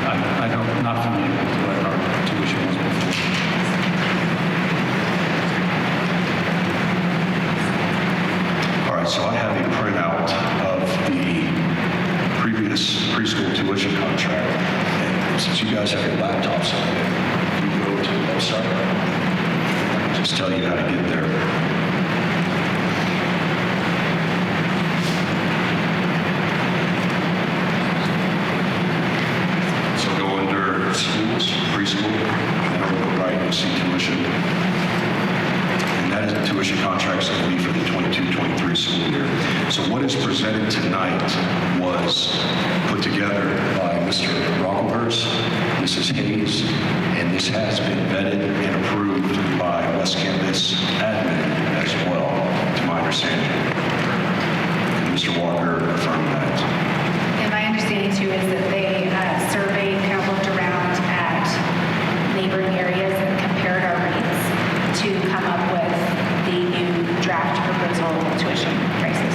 I don't, not familiar with what our tuition was before. all right, so I have a printout of the previous preschool tuition contract. And since you guys have your laptops on there, you go to the website. I can just tell you how to get there. So go under schools, preschool, and then go right and see tuition. And that is the tuition contracts that will be for the 22-23 school year. So what is presented tonight was put together by Mr. Brocklehurst, Mrs. Hayes, and this has been vetted and approved by West Campus admin as well, to my understanding. And Mr. Walker affirmed that. And my understanding too is that they surveyed, kind of looked around at neighboring areas and compared our rates to come up with the new draft proposal tuition prices.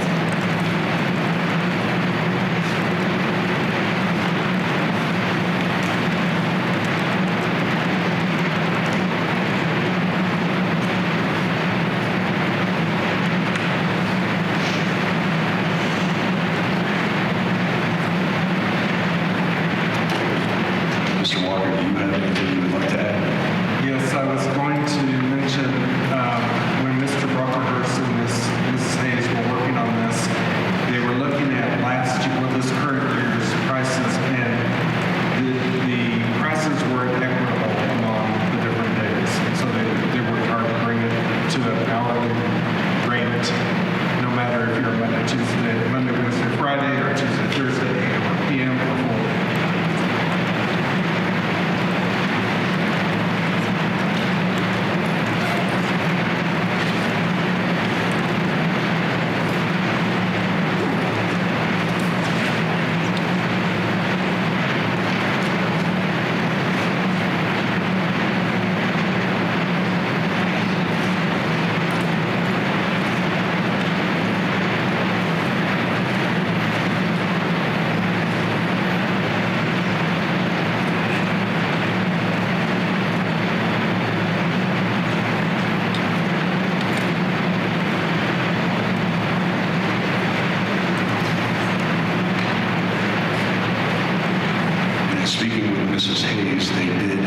speaking with Mrs. Hayes, they did an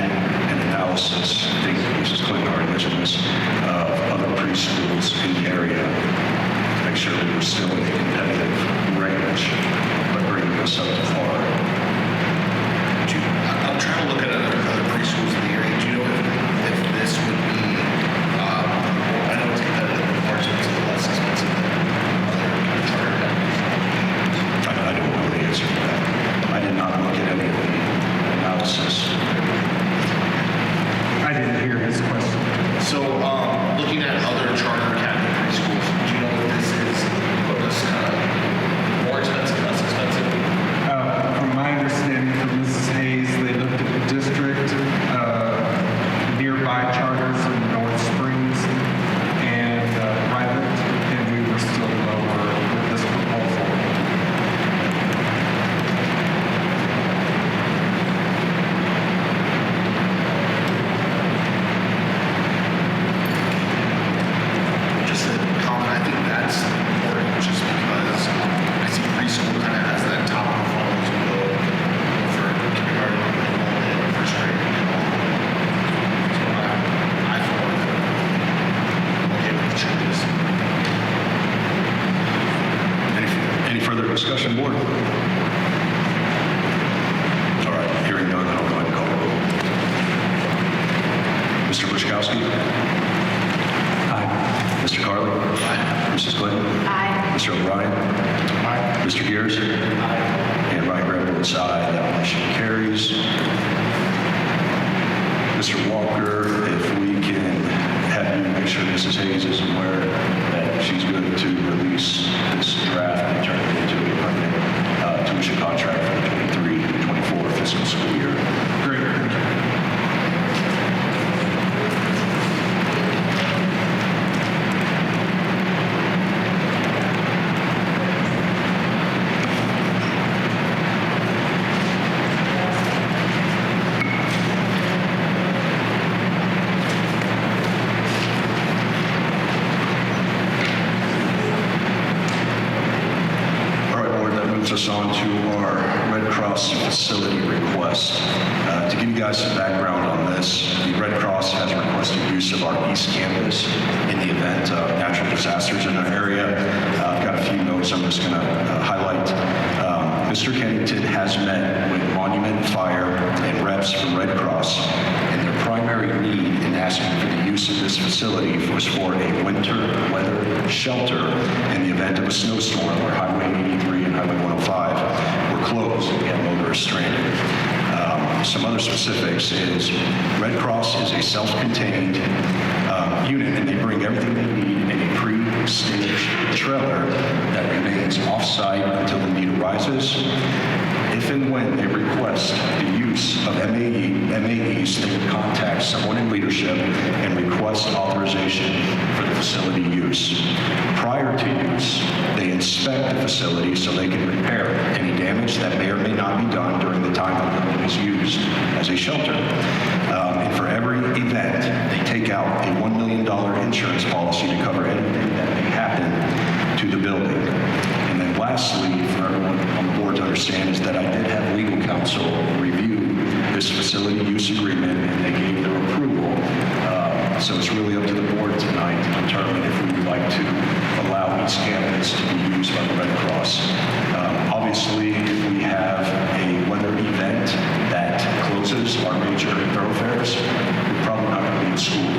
analysis, I think Mrs. Clinton already mentioned this, of other preschools in the area to make sure we were still in a competitive range, but bringing us up to par. I'm trying to look at other preschools in the area. Do you know if this would be, I know it's competitive, but more expensive, less expensive than other charter academies? I don't know the answer to that. I did not look at any of the analysis. I didn't hear his question. So, looking at other charter academy preschools, do you know if this is putting us more expensive, less expensive? From my understanding from Mrs. Hayes, they looked at the district, nearby charters in North Springs, and private, and we were still lower with this proposal. Just a comment, I think that's important just because I see preschool kind of has that top of the funnel as we go for kindergarten enrollment, first grade enrollment. So I feel like okay with the changes. Any further discussion, board? All right, hearing none, I'll go ahead and call the roll. Mr. Bushkowski? Aye. Mr. Carly? Aye. Mrs. Clinton? Aye. Mr. O'Brien? Aye. Mr. Gears? Aye. And Ryan Graham votes aye. That motion carries. Mr. Walker, if we can have you make sure Mrs. Hayes is aware that she's good to release this draft and turn it into a permanent tuition contract for the 23-24 fiscal school year. Great, thank you. All right, board, that moves us on to our Red Cross facility request. To give you guys some background on this, the Red Cross has requested use of our East Campus in the event of natural disasters in our area. I've got a few notes I'm just going to highlight. Mr. Kennington has met with Monument Fire and reps from Red Cross, and their primary need in asking for the use of this facility was for a winter weather shelter in the event of a snowstorm where Highway 83 and Highway 105 were closed and we had motorists stranded. Some other specifics is Red Cross is a self-contained unit, and they bring everything they need in a pre-staged trailer that remains off-site until the need arises. If and when they request the use of MAEs, they would contact someone in leadership and request authorization for the facility use. Prior to use, they inspect the facility so they can repair any damage that may or may not be done during the time the building is used as a shelter. And for every event, they take out a $1 million insurance policy to cover anything that may happen to the building. And then lastly, for everyone on the board to understand, is that I did have legal counsel review this facility use agreement, and they gave their approval. So it's really up to the board tonight to determine if we would like to allow East Campus to be used by the Red Cross. Obviously, if we have a weather event that closes our major thoroughfares, we're probably not going to be in school.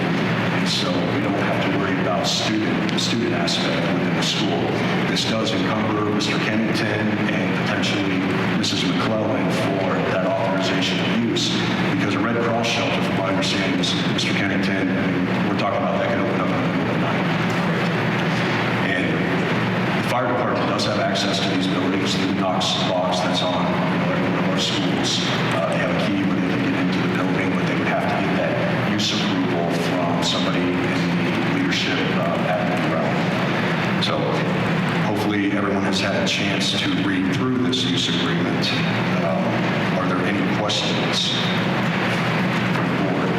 And so we don't have to worry about the student aspect within the school. This does encumber Mr. Kennington and potentially Mrs. McClellan for that authorization of use, because a Red Cross shelter, from my understanding, Mr. Kennington, we're talking about that can open up in the middle of the night. And the fire department does have access to these buildings through the Knox box that's on every one of our schools. They have a key where they can get into the building, but they would have to get that use approval from somebody in the leadership admin realm. So hopefully everyone has had a chance to read through this use agreement. Are there any questions from the board?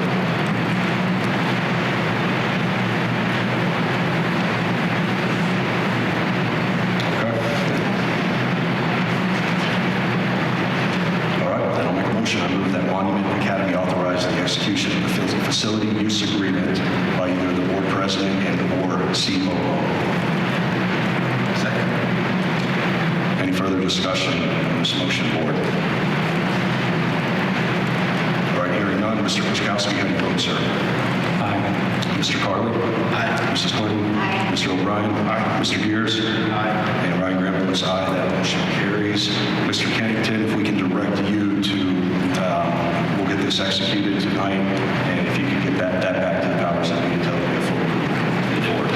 Okay. All right, then I'll make a motion motion, I move that Monument Academy authorize the execution of the facility use agreement by either the board president and or COO. Second. Any further discussion on this motion, board? All right, hearing none. Mr. Kuchkowski, how do you vote, sir? Aye. Mr. Carly? Aye. Mrs. Clinton? Aye. Mr. O'Brien? Aye. Mr. Gears? Aye. And Ryan Graham votes aye. That motion carries. Mr. Kennington, if we can direct you to, we'll get this executed tonight, and if you could get that back to the powers that be until we have full approval of the board.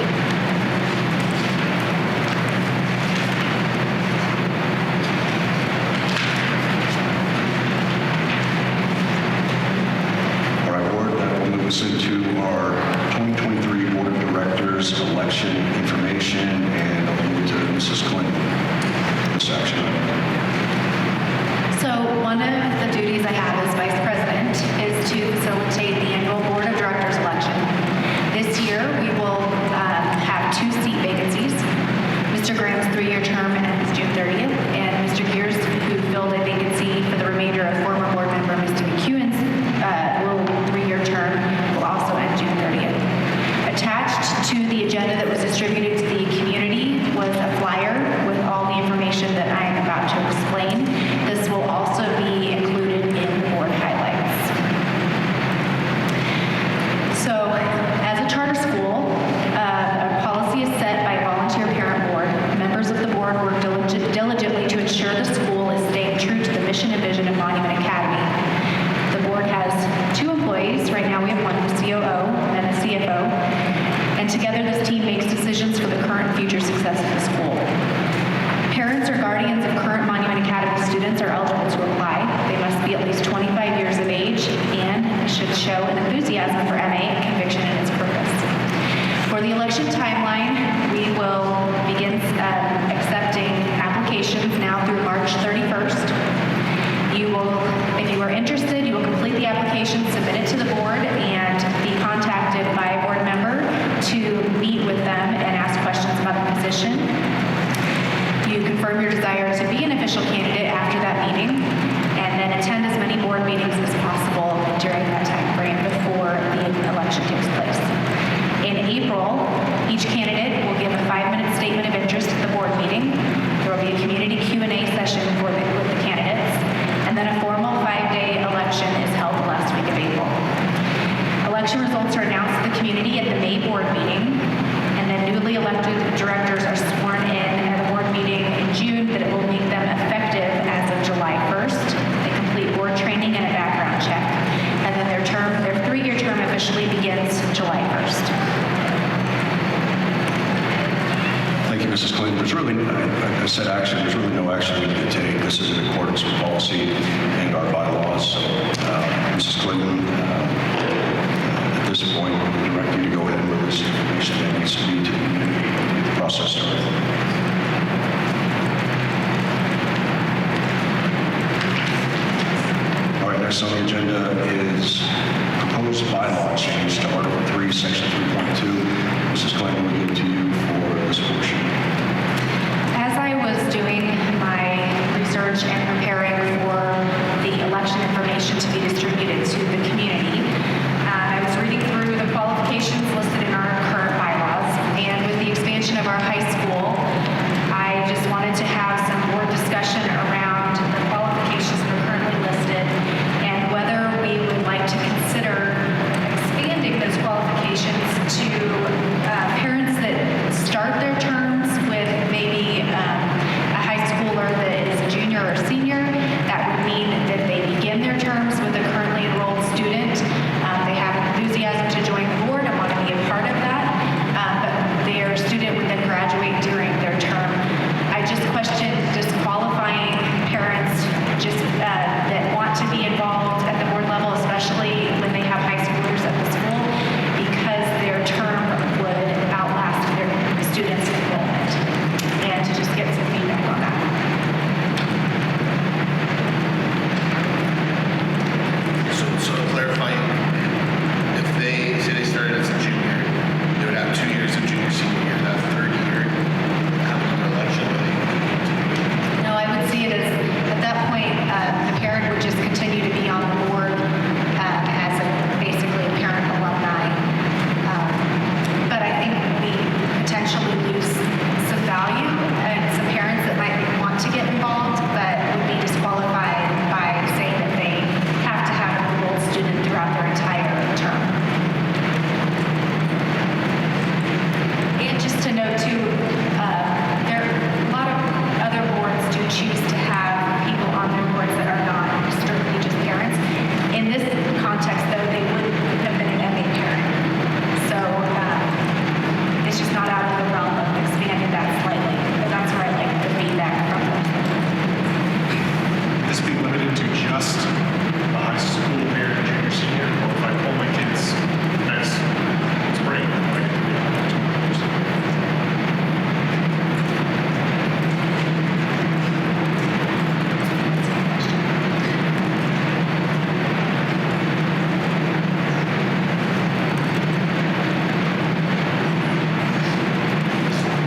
All right, board, that will move us into our 2023 Board of Directors election information, and I'll move to Mrs. Clinton. This action item. So one of the duties I have as vice president is to facilitate the annual board of directors election. This year, we will have 2 seat vacancies. Mr. Graham's 3-year term ends June 30th, and Mr. Gears, who filled a vacancy for the remainder of former board member Mr. McEwen's 3-year term, will also end June 30th. Attached to the agenda that was distributed to the community was a flyer with all the information that I am about to explain. This will also be included in the board highlights. So, as a charter school, a policy is set by a volunteer parent board. Members of the board work diligently to ensure the school is staying true to the mission and vision of Monument Academy. The board has 2 employees. Right now we have 1 COO and a CFO. And together this team makes decisions for the current and future success of the school. Parents or guardians of current Monument Academy students are eligible to apply. They must be at least 25 years of age and should show an enthusiasm for MA and conviction in its purpose. For the election timeline, we will begin accepting applications now through March 31st. If you are interested, you will complete the application, submit it to the board, and be contacted by a board member to meet with them and ask questions about the position. You confirm your desire to be an official candidate after that meeting, and then attend as many board meetings as possible during that time frame before the election takes place. In April, each candidate will give a 5-minute statement of interest at the board meeting. There will be a community Q&A session with the candidates, and then a formal 5-day election is held the last week of April. Election results are announced to the community at the May board meeting, and then newly elected directors are sworn in at a board meeting in June that it will make them effective as of July 1st. They complete board training and a background check, and then their 3-year term officially begins July 1st. Thank you, Mrs. Clinton. There's really, I said action, there's really no action we need to take. This is in accordance with policy and our bylaws. So, Mrs. Clinton, at this point, we direct you to go ahead and release the information that needs to be to get the process started. All right, next on the agenda is proposed bylaw change to Article 3, Section 3.2. Mrs. Clinton, we give it to you for this portion. As I was doing my research and preparing for the election information to be distributed to the community, I was reading through the qualifications listed in our current bylaws, and with the expansion of our high school, I just wanted to have some board discussion around the qualifications that are currently listed and whether we would like to consider expanding those qualifications to parents that just the high school parent, junior, senior, or if I pull my kids next spring, like,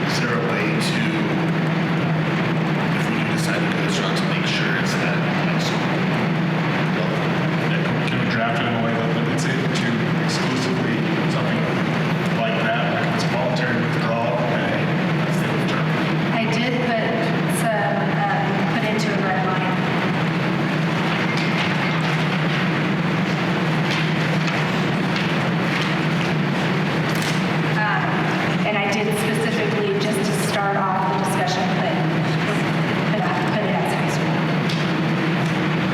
Is there a way to, if we do decide to go this route, to make sure it's at high school level? can we draft it in a way that limits it to exclusively something like that? Like if it's voluntary withdrawal, okay, that's the term. I did put into a red line. And I did specifically, just to start off the discussion, put it as high school.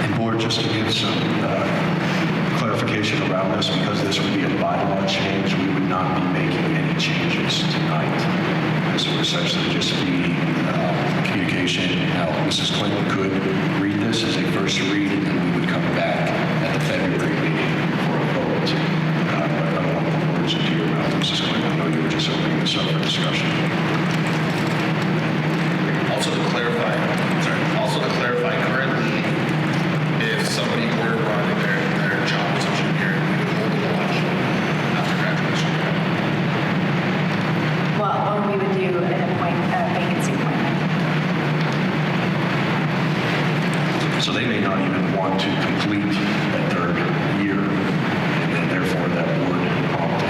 And board, just to give some clarification around this, because this would be a bylaw change, we would not be making any changes tonight. This would essentially just be communication. Now, Mrs. Clinton could read this as a first read, and then we would come back at the February meeting for a vote. But I don't want the words into your mouth, Mrs. Clinton. I know you were just opening this up for discussion. Also to clarify, currently, if somebody were to run and their job was a junior, we would hold an election after graduation. Well, or we would do a vacancy appointment. So they may not even want to complete that third year, and therefore that would prompt a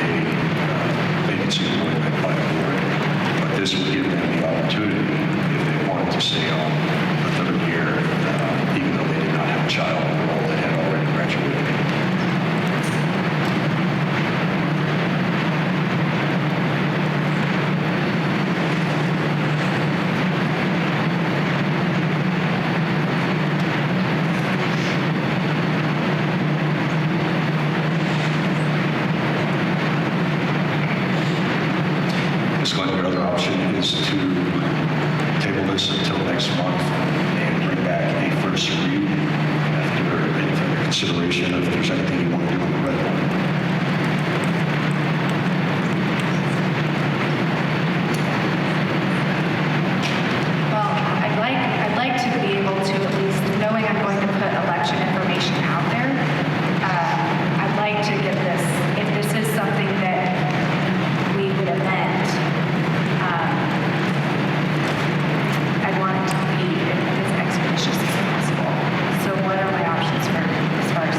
vacancy appointment by the board. But this would give them the opportunity, if they wanted to stay on the third year, even though they did not have a child enrolled that had already graduated. Ms. Glenn, your other option is to table this until next month and bring back a first read after any further consideration if there's anything you want to do in the red line. Well, I'd like to be able to, at least knowing I'm going to put election information out there, I'd like to give this, if this is something that we would amend, I'd want it to be as expeditious as possible. So what are my options for, as far as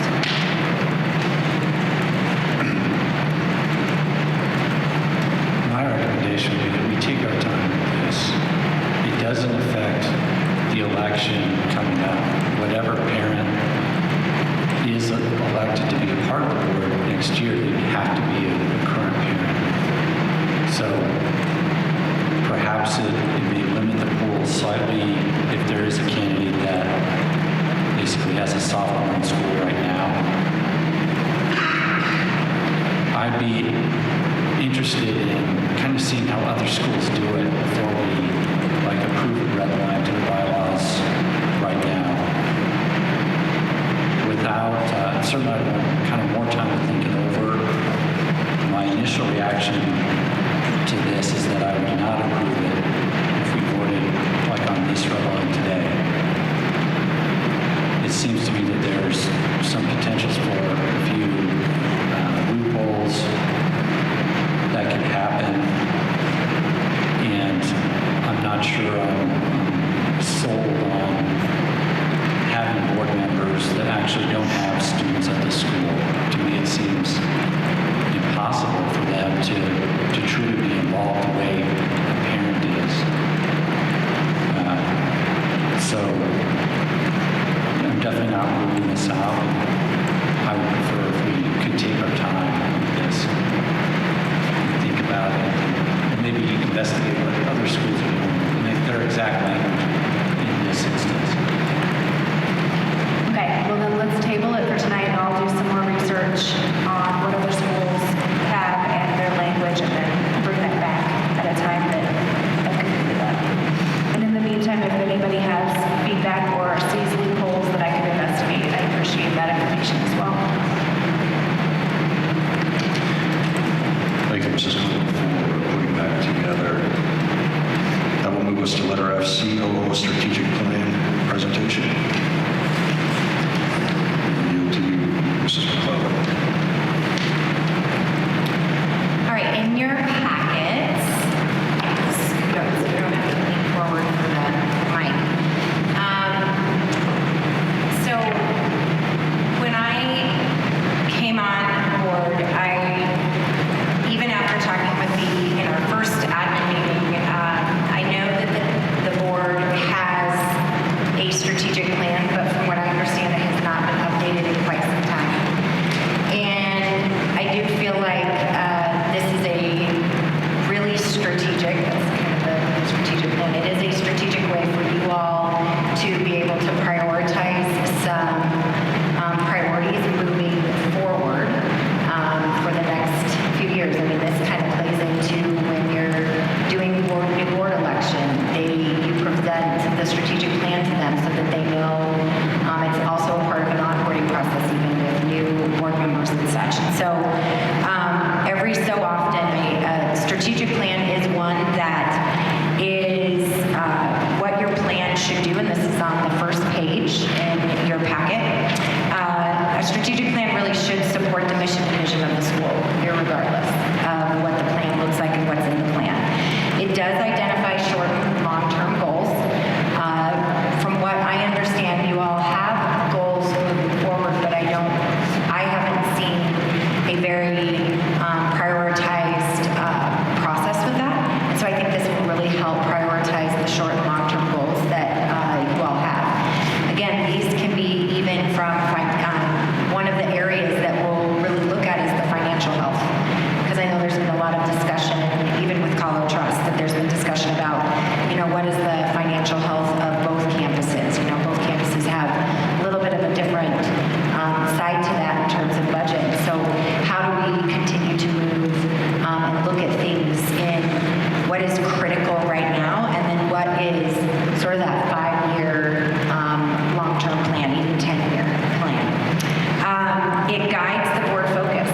My recommendation would be that we take our time with this. It doesn't affect the election coming up. Whatever parent is elected to be a part of the board next year, they have to be a current parent. So perhaps it may limit the pool slightly if there is a candidate that basically has a sophomore in school right now. I'd be interested in kind of seeing how other schools do it before we approve a red line to the bylaws right now. Without, certainly I want kind of more time to think it over. My initial reaction to this is that I would not approve it if we voted on this red line today. It seems to me that there's some potentials for a few loopholes that can happen, and I'm not sure I'm sold on having board members that actually don't have students at the school. To me, it seems impossible for them to truly be involved the way a parent is. So I'm definitely not ruling this out. I would prefer if we could take our time with this, think about it, and maybe investigate what other schools are doing, and if their exact language in this instance. Okay, well then let's table it for tonight, and I'll do some more research on what other schools have and their language COO strategic plan presentation. Yield to you, Mrs. McClellan. All right, in your packets, scoot up so you don't have to lean forward for the mic. So when I came on board, even after talking with in our first admin meeting, I know that the board has a strategic plan, but from what I understand, it has not been updated in quite some time. And I do feel like this is a really strategic, that's kind of the strategic plan. It is a strategic way for you all to be able to prioritize some priorities moving forward for the next few years. I mean, this kind of plays into when you're doing new board election. You present the strategic plan to them so that they know. It's also a part of an onboarding process, even with new board members and such. And so every so often, a strategic plan is one that is what your plan should do, and this is on the first page in your packet. A strategic plan really should support the mission and vision of the school, irregardless of what the plan looks like and what's in the plan. It does identify short and long-term goals. From what I understand, you all have goals moving forward, but I haven't seen a very prioritized process with that. And so I think this will really help prioritize the short and long-term goals that you all have. Again, these can be even from one of the areas that we'll really look at is the financial health. Because I know there's been a lot of discussion, even with Colo Trust, that there's been discussion about, what is the financial health of both campuses. Both campuses have a little bit of a different side to that in terms of budget. So how do we continue to move and look at things in what is critical right now, and then what is sort of that 5-year long-term plan, even 10-year plan. It guides the board focus.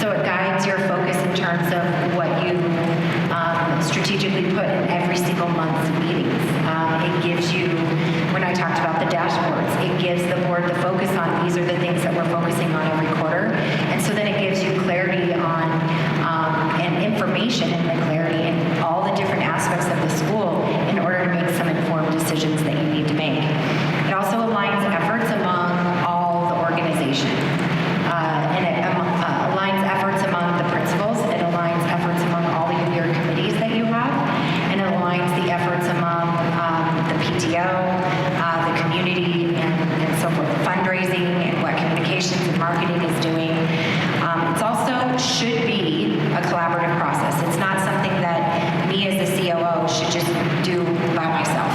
So it guides your focus in terms of what you strategically put in every single month's meetings. It gives you, when I talked about the dashboards, it gives the board the focus on these are the things that we're focusing on every quarter. And so then it gives you clarity on and information and the clarity in all the different aspects of the school in order to make some informed decisions that you need to make. It also aligns efforts among all the organization. And it aligns efforts among the principals. It aligns efforts among all of your committees that you have. And it aligns the efforts among the PTO, the community, and so forth. Fundraising and what communications and marketing is doing. It's also should be a collaborative process. It's not something that me as the COO should just do by myself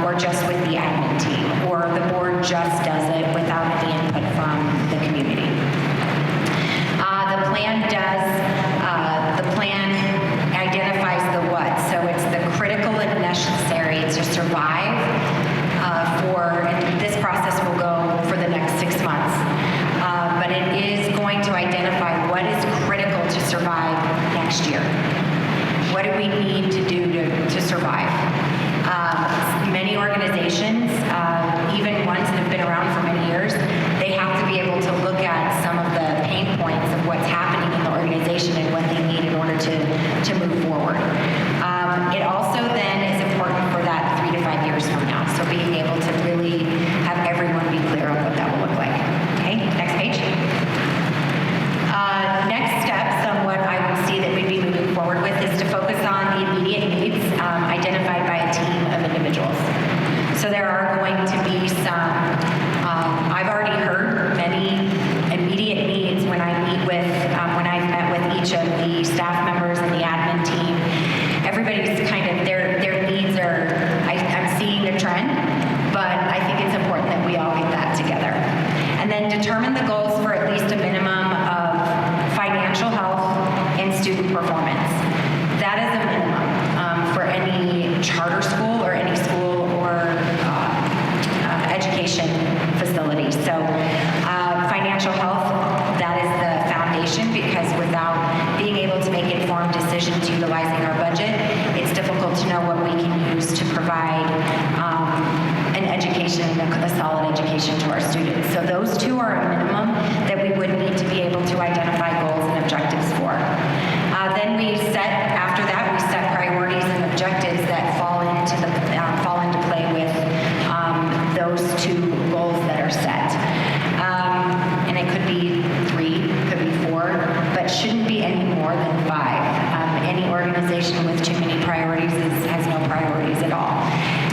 or just with the admin team, or the board just does it without any input from the community. The plan identifies the what. So it's the critical and necessary to survive and this process will go for the next 6 months. But it is going to identify what is critical to survive next year. What do we need to do to survive? Many organizations, even ones that have been around for many years, they have to be able to look at some of the pain points of what's happening in the organization and what they need in order to move forward. It also then is important for that 3 to 5 years from now. So being able to really have everyone be clear on what that will look like. Okay, next page. Next steps on what I would see that we'd be moving forward with is to focus on the immediate needs identified by a team of individuals. So there are going to be some, I've already heard many immediate needs when I meet with, when I've met with each of the staff members and the admin team. Everybody's kind of, their needs are, I'm seeing a trend, but I think it's important that we all get that together. And then determine the goals for at least a minimum of financial health and student performance. That is a minimum for any charter school or any school or education facility. So financial health, that is the foundation, because without being able to make informed decisions utilizing our budget, it's difficult to know what we can use to a solid education to our students. So those two are a minimum that we would need to be able to identify goals and objectives for. Then after that, we set priorities and objectives that fall into play with those two goals that are set. And it could be 3, could be 4, but shouldn't be any more than 5. Any organization with too many priorities has no priorities at all.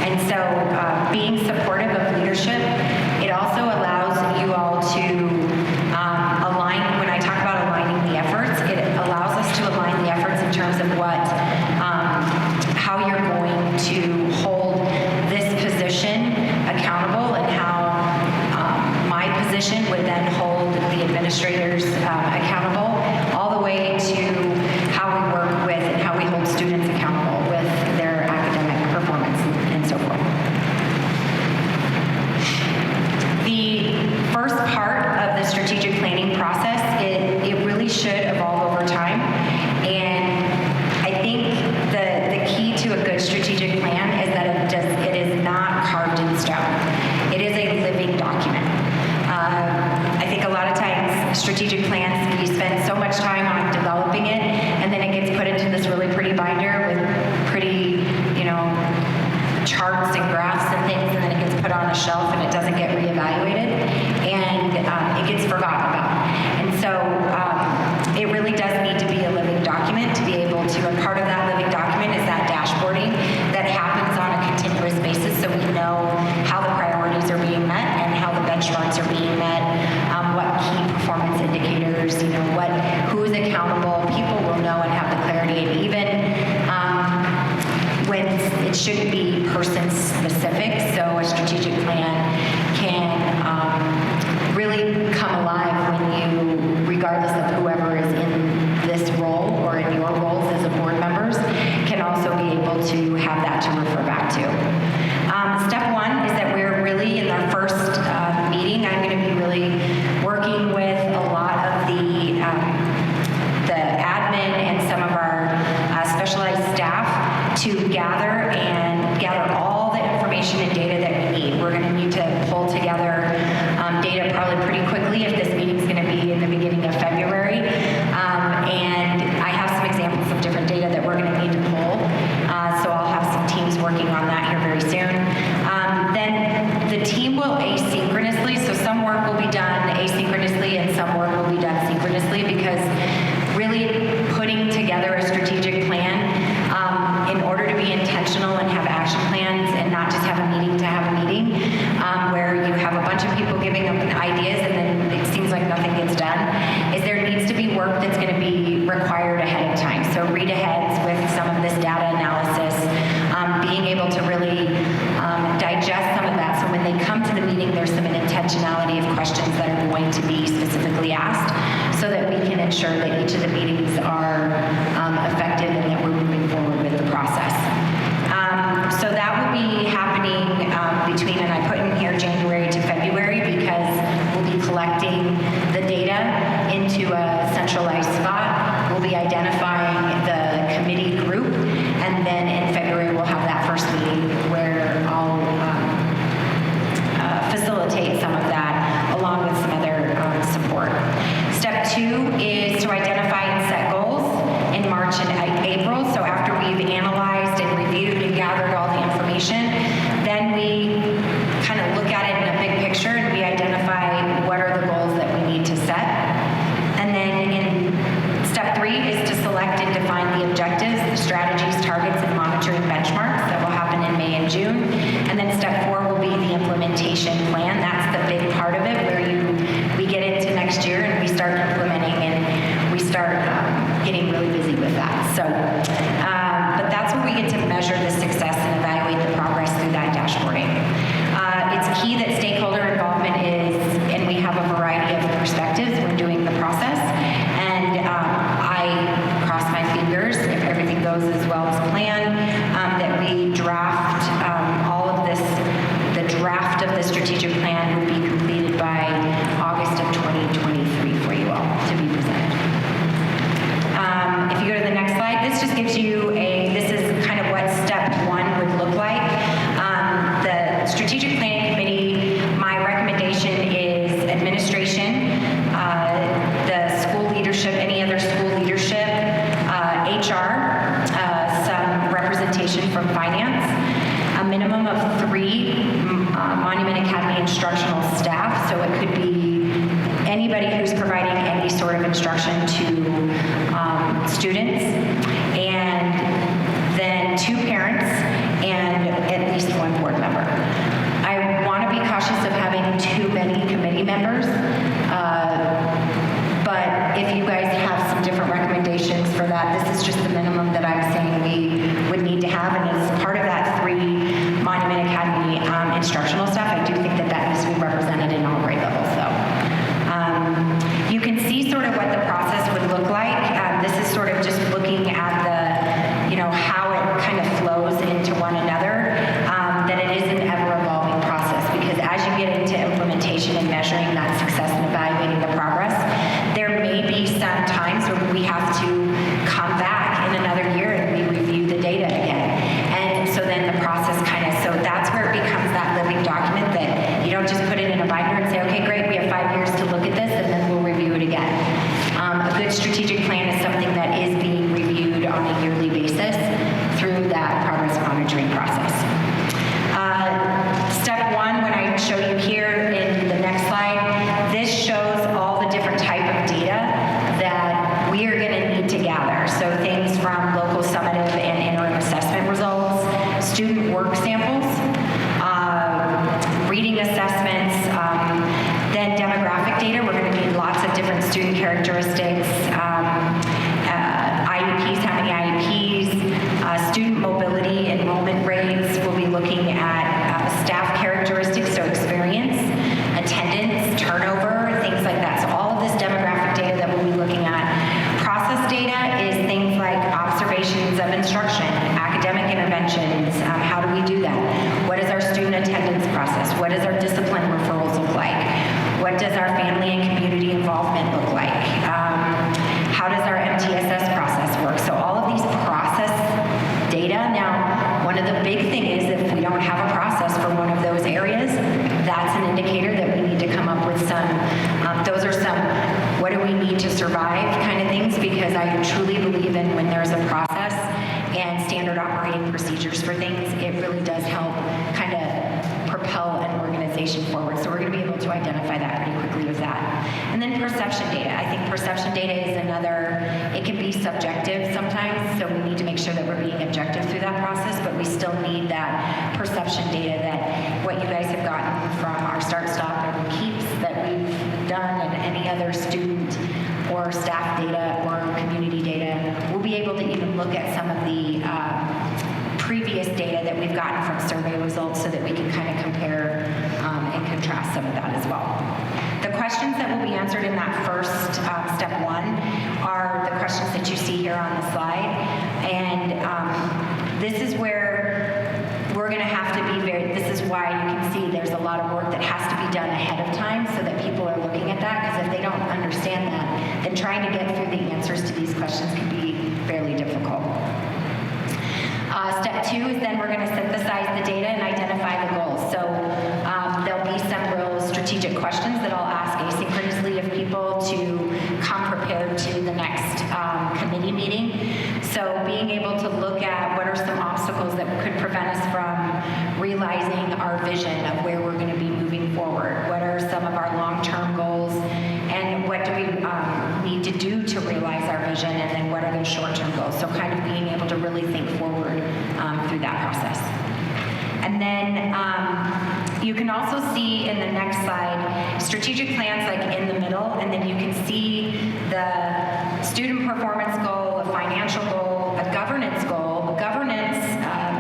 And so being supportive of leadership, it also allows you all to align. When I talk about aligning the efforts, it allows us to align the efforts in terms of how you're going to hold this position accountable and how my position would then hold the administrators accountable, all the way to how we work with and how we hold students accountable with their academic performance and so forth. The first part of the strategic planning process, it really should evolve over time. And I think the key to a good strategic plan is that it is not carved in stone. It is a living document. I think a lot of times strategic plans, you spend so much time on developing it, and then it gets put into this really pretty binder with pretty, charts and graphs and things, and then it gets put on a shelf and it doesn't get reevaluated, and it gets forgotten about. And so it really does need to be a living document to be able to, and part of that living document is that dashboarding that happens on a continuous basis, so we know how the priorities are being met and how the benchmarks are being met, what key performance indicators, who's accountable. People will know and have the clarity, and even when it shouldn't be person specific, so a strategic plan can really come alive when you, regardless of whoever is in this role or in your roles as a board members, can also be able to have that to refer back to. Step 1 is that we're really in our first meeting. I'm going to be really working with a lot of the admin and some of our specialized staff to gather all the information and data that we need. We're going to need to pull together data probably pretty quickly if this meeting's going to be in the beginning of February. And I have some examples of different data that we're going to need to pull. So I'll have some teams working on that here very soon. Then the team will asynchronously, so some work will be done asynchronously and some work will be done synchronously, because really putting together a strategic plan in order to be intentional and have action plans and not just have a meeting to have a meeting, where you have a bunch of people giving up ideas and then it seems like nothing gets done, is there needs to be work that's going to be required ahead of time. So read aheads with some of this data analysis, being able to really digest some of that, so when they come to the meeting, there's some intentionality of questions that are going to be specifically asked, so that we can ensure that each of the meetings are effective and that we're moving forward with the process. So that will be happening between, and I put in here January to February, because we'll be collecting the data into a centralized spot. We'll be identifying the committee group, and then in February we'll have that first meeting where I'll facilitate some of that along with some other support. Step 2 is to identify and set goals in March and April. So after we've analyzed and reviewed and gathered all the information, then we kind of look at it in a big picture and we identify what are the goals that we need to set. And then in step 3 is to select and define the objectives, the strategies, targets, and monitoring benchmarks that will happen in May and June. And then step 4 will be the implementation plan. That's the big part of it, where we get into next year and we start implementing and we start getting really busy with that. So, but that's where we get to measure the success and evaluate the progress through that dashboarding. It's key that stakeholder involvement is, and we have a variety of perspectives when doing the process. And I cross my fingers, if everything goes as well as planned, that we draft all of this. The draft of the strategic plan would be completed by August of 2023 for you all to be presented. If you go to the next slide, this just gives you this is kind of what step 1 would look like. The strategic planning committee Monument Academy instructional staff, so it could be anybody who's providing any sort of instruction to students, and then 2 parents and at least 1 board member. I want to be cautious of having too many committee members, but if you guys have some different recommendations for that, this is just the minimum that I'm saying we would need to have, and as part of that 3 Monument Academy instructional staff, I do think that that needs to be represented in all grade levels, though. You can see sort of what the process would look like. This is sort of just looking at the, how it kind of flows into one another, that it is an ever-evolving process, because as you get into implementation and measuring that success and evaluating the progress, there may be some times where we have to come back in another year and we review the data again. And so then the process so that's where it becomes that living document that you don't just put it in a binder and say, okay, great, we have 5 years to look at this, and then we'll review it again. A good strategic plan is something that is being reviewed on a yearly basis through that progress monitoring process. Step 1, when I show you here in the next slide, this shows all the different type of data that we are going to need to gather. So things from local summative and interim assessment results, student work samples, reading assessments, then demographic data. We're going to need lots of different student characteristics, IEPs, how many IEPs, student mobility, enrollment rates. We'll be looking at staff characteristics, so experience, attendance, turnover, things like that. So all of this demographic data that we'll be looking at. Process data is things like observations of instruction, academic interventions. How do we do that? What is our student attendance process? What does our discipline referrals look like? What does our family and community involvement look like? How does our MTSS process work? So all of these process data. Now, one of the big things is if we don't have a process for one of those areas, that's an indicator that we need to come up with some, those are some, what do we need to survive kind of things, because I truly believe in when there's a process and standard operating procedures for things, it really does help kind of propel an organization forward. So we're going to be able to identify that pretty quickly with that. And then perception data. I think perception data is another, it can be subjective sometimes, so we need to make sure that we're being objective through that process, but we still need that perception data, that what you guys have gotten from our Start, Stop, and Keeps that we've done, and any other student or staff data or community data. We'll be able to even look at some of the previous data that we've gotten from survey results so that we can kind of compare and contrast some of that as well. The questions that will be answered in that first step 1 are the questions that you see here on the slide. And this is where we're going to have to be this is why you can see there's a lot of work that has to be done ahead of time so that people are looking at that, because if they don't understand that, then trying to get through the answers to these questions can be fairly difficult. Step 2 is then we're going to synthesize the data and identify the goals. So there'll be some real strategic questions that I'll ask asynchronously of people to come prepared to the next committee meeting. So being able to look at what are some obstacles that could prevent us from realizing our vision of where we're going to be moving forward. What are some of our long-term goals, and what do we need to do to realize our vision, and then what are those short-term goals? So kind of being able to really think forward through that process. And then you can also see in the next slide strategic plans like in the middle, and then you can see the student performance goal, a financial goal, a governance goal. Governance,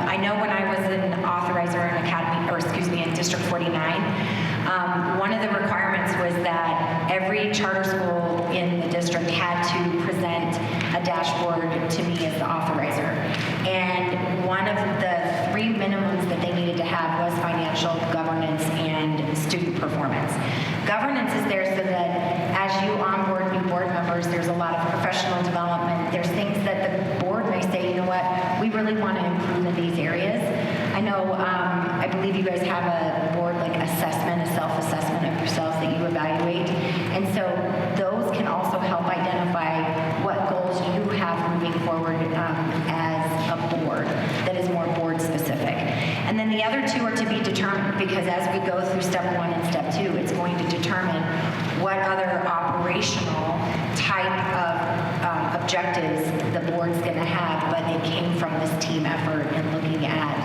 I know when I was an authorizer in Academy, or excuse me, in District 49, one of the requirements was that every charter school in the district had to present a dashboard to me as the authorizer. And one of the 3 minimums that they needed to have was financial, governance, and student performance. Governance is there so that as you onboard new board members, there's a lot of professional development. There's things that the board may say, you know what, we really want to improve in these areas. I know, I believe you guys have a board like assessment, a self-assessment of yourselves that you evaluate. And so those can also help identify what goals you have moving forward as a board that is more board specific. And then the other 2 are to be determined determine, because as we go through step 1 and step 2, it's going to determine what other operational type of objectives the board's going to have, but they came from this team effort and looking at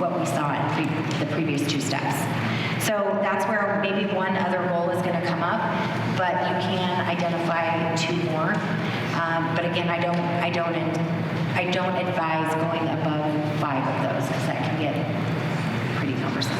what we saw in the previous 2 steps. So that's where maybe one other goal is going to come up, but you can identify 2 more. But again, I don't advise going above 5 of those because that can get pretty cumbersome.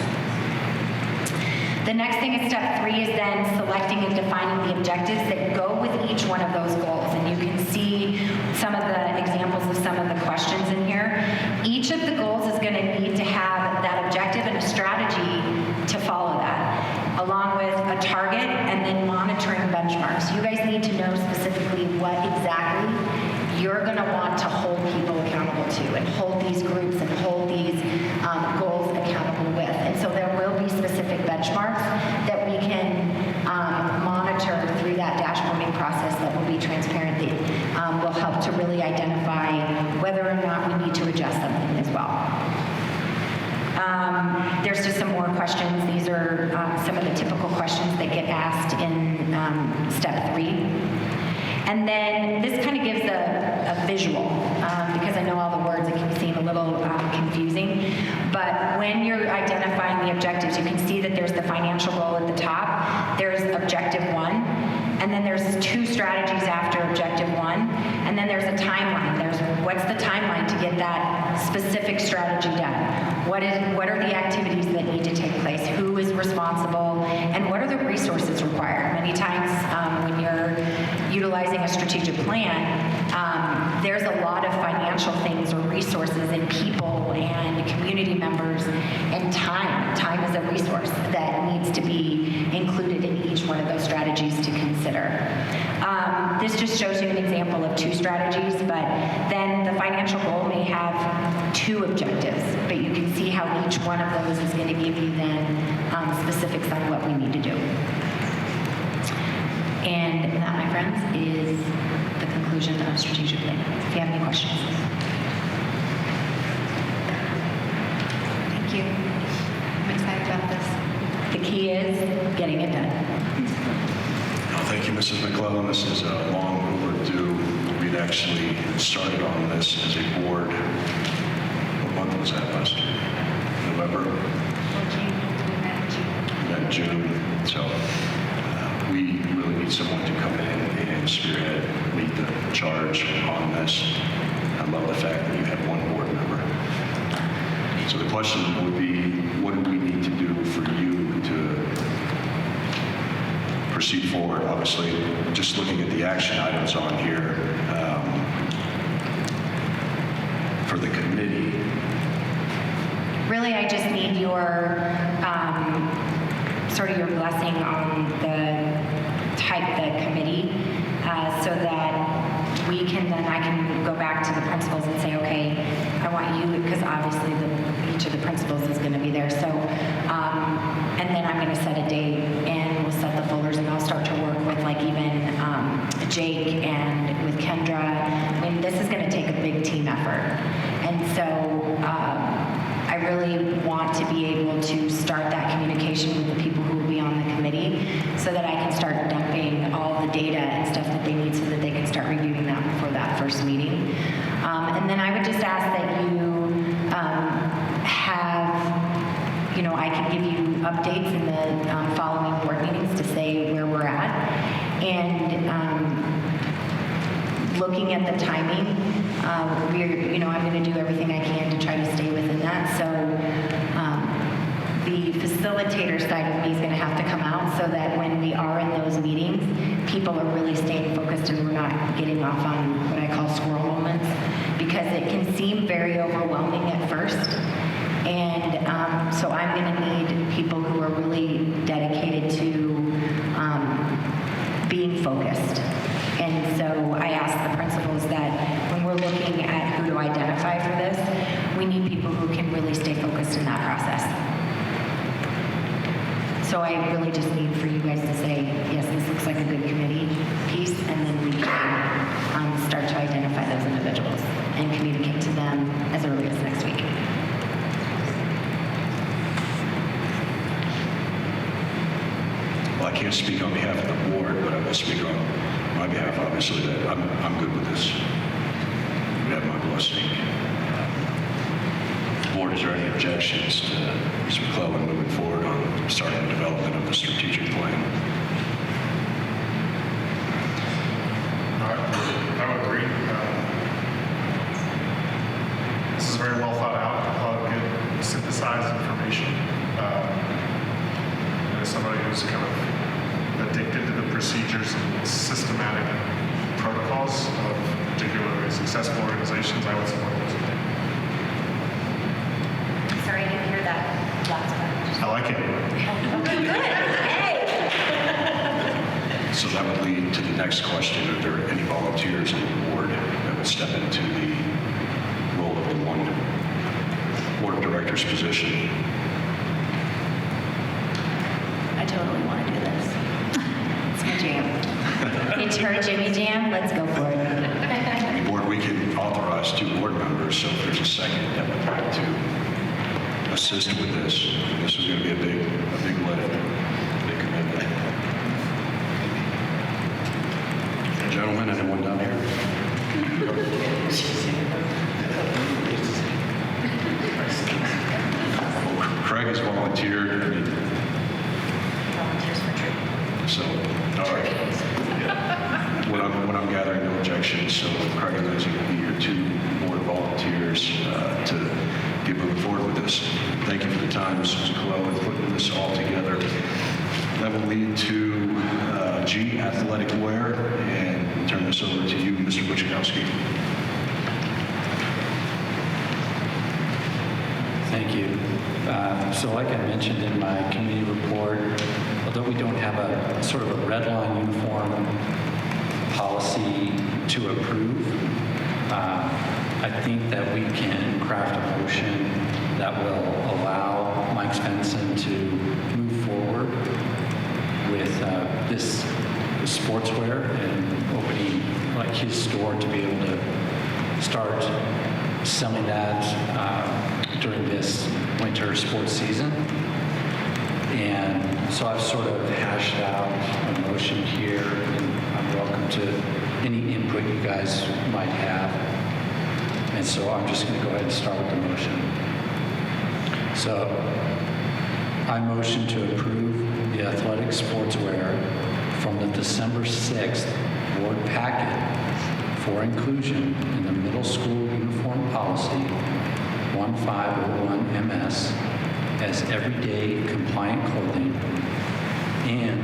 The next thing is step 3 is then selecting and defining the objectives that go with each one of those goals. And you can see some of the examples of some of the questions in here. Each of the goals is going to need to have that objective and a strategy to follow that, along with a target and then monitoring benchmarks. You guys need to know specifically what exactly you're going to want to hold people accountable to and hold these groups and hold these goals accountable with. And so there will be specific benchmarks that we can monitor through that dashboarding process that will be transparent, that will help to really identify whether or not we need to adjust something as well. There's just some more questions. These are some of the typical questions that get asked in step 3. And then this kind of gives a visual, because I know all the words, it can seem a little confusing. But when you're identifying the objectives, you can see that there's the financial goal at the top, there's objective 1, and then there's 2 strategies after objective 1, and then there's a timeline. There's what's the timeline to get that specific strategy done? What are the activities that need to take place? Who is responsible? And what are the resources required? Many times when you're utilizing a strategic plan, there's a lot of financial things or resources and people and community members and time. Time is a resource that needs to be included in each one of those strategies to consider. This just shows you an example of 2 strategies, but then the financial goal may have 2 objectives, but you can see how each one of those is going to give you then specifics on what we need to do. And that, my friends, is the conclusion of strategic planning. If you have any questions. Thank you. I'm excited about this. The key is getting it done. Thank you, Mrs. McClellan. This is long overdue. We'd actually started on this as a board. What month was that last year? November? June. So we really need someone to come in and spearhead, lead the charge on this. I love the fact that you have 1 board member. So the question would be, what do we need to do for you to proceed forward? Obviously, just looking at the action items on here, for the committee. Really, I just need your sort of your blessing on the type the committee, so that we can then, I can go back to the principals and say, okay, I want you, because obviously each of the principals is going to be there. So, and then I'm going to set a date and we'll set the folders and I'll start to work with like even Jake and with Kendra. I mean, this is going to take a big team effort. And so I really want to be able to start that communication with the people who will be on the committee so that I can start dumping all the data and stuff that they need so that they can start reviewing that before that first meeting. And then I would just ask that you have, I can give you updates in the following board meetings to say where we're at. And looking at the timing, I'm going to do everything I can to try to stay within that. So the facilitator side of me is going to have to come out so that when we are in those meetings, people are really staying focused and we're not getting off on what I call squirrel moments, because it can seem very overwhelming at first. And so I'm going to need people who are really dedicated to being focused. And so I asked the principals that when we're looking at who to identify for this, we need people who can really stay focused in that process. So I really just need for you guys to say, yes, this looks like a good committee piece, and then we can start to identify those individuals and communicate to them as early as next week. I can't speak on behalf of the board, but I will speak on my behalf, obviously, that I'm good with this. You have my blessing. Board, is there any objections to Mr. McClellan moving forward on starting the development of the strategic plan? I would agree. This is very well thought out, a lot of good synthesized information. As somebody who's kind of addicted to the procedures and systematic protocols of particularly successful organizations, I would support this. Sorry, I didn't hear that last part. I like it. Okay, good. Hey. So that would lead to the next question. Are there any volunteers on the board that would step into the role of the one board of directors position? I totally want to do this. It's my jam. It's her Jimmy Jam. Let's go for it. Board, we can authorize 2 board members, so if there's a second that would like to assist with this. This is going to be a big lift, big commitment. Gentlemen, anyone down here? Craig has volunteered. Volunteers for tree. So, all right. What I'm gathering, no objections. So Craig and Lindsay will be your 2 board volunteers to get moving forward with this. Thank you for the time, Mrs. McClellan, putting this all together. That will lead to G, athletic wear, and turn this over to you, Mr. Buchkowski. Thank you. So like I mentioned in my committee report, although we don't have a sort of a red line uniform policy to approve, I think that we can craft a motion that will allow Mike Svensson to move forward with this sportswear and opening like his store to be able to start selling that during this winter sports season. And so I've sort of hashed out a motion here, and I'm welcome to any input you guys might have. And so I'm just going to go ahead and start with the motion. So I motion to approve the athletic sportswear from the December 6th board packet for inclusion in the middle school uniform policy 1501 MS as everyday compliant clothing, and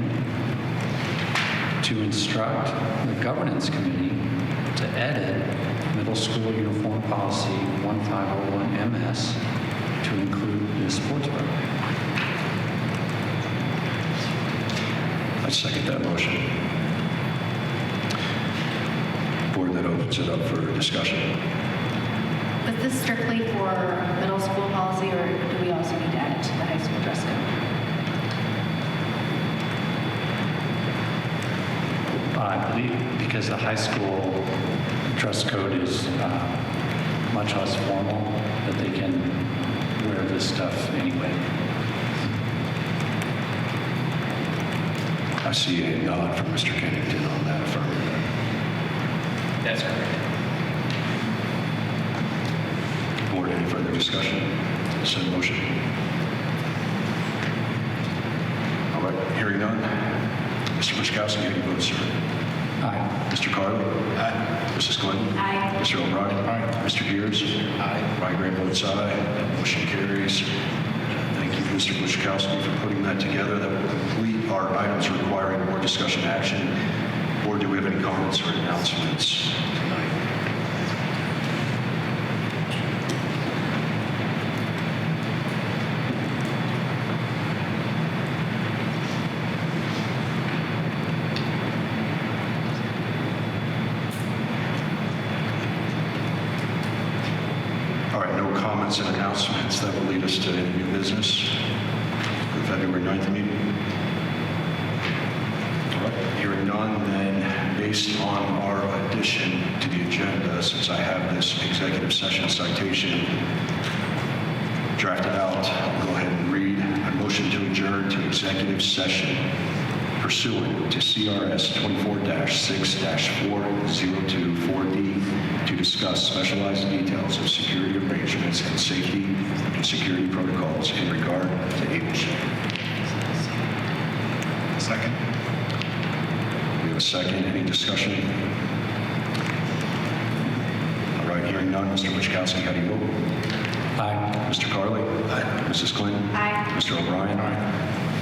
to instruct the governance committee to edit middle school uniform policy 1501 MS to include this sportswear. I second that motion. Board, that opens it up for discussion. Was this strictly for middle school policy, or do we also need to add it to the high school dress code? I believe because the high school dress code is much less formal, that they can wear this stuff anyway. I see a nod from Mr. Kennington on that affirmative. That's correct. Board, any further discussion? Said motion. All right, hearing none. Mr. Buchkowski, how do you vote, sir? Aye. Mr. Carly? Aye. Mrs. Glenn? Aye. Mr. O'Brien? Aye. Mr. Gears? Aye. Ryan Graham votes aye. That motion carries. Thank you, Mr. Buchkowski, for putting that together. That will complete our items requiring more discussion action. Board, do we have any comments or announcements tonight? All right, no comments and announcements. That will lead us to any new business for the February 9th meeting. All right, hearing none, then based on our addition to the agenda, since I have this executive session citation drafted out, I'll go ahead and read a motion to adjourn to executive session pursuant to CRS 24-6-4024D to discuss specialized details of security arrangements and safety and security protocols in regard to Able. Second. We have a second. Any discussion? All right, hearing none. Mr. Wachowski, how do you vote? Aye. Mr. Carley? Aye. Mrs. Clinton? Aye. Mr. O'Brien? Aye.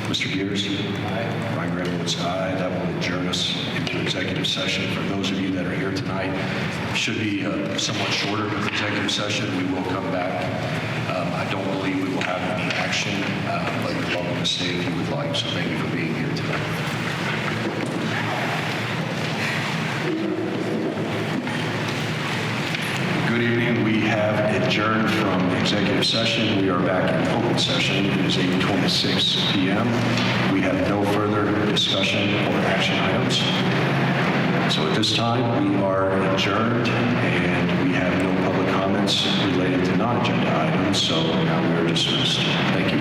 Mr. Gears? Aye. Ryan Graham votes aye. That will adjourn us into executive session. For those of you that are here tonight, should be somewhat shorter executive session. We will come back. I don't believe we will have any action, but you're welcome to stay if you would like. So thank you for being here tonight. Good evening. We have adjourned from executive session. We are back in open session. It is 8:26 p.m. We have no further discussion or action items. So at this time, we are adjourned and we have no public comments related to non-agenda items. So now we are dismissed. Thank you.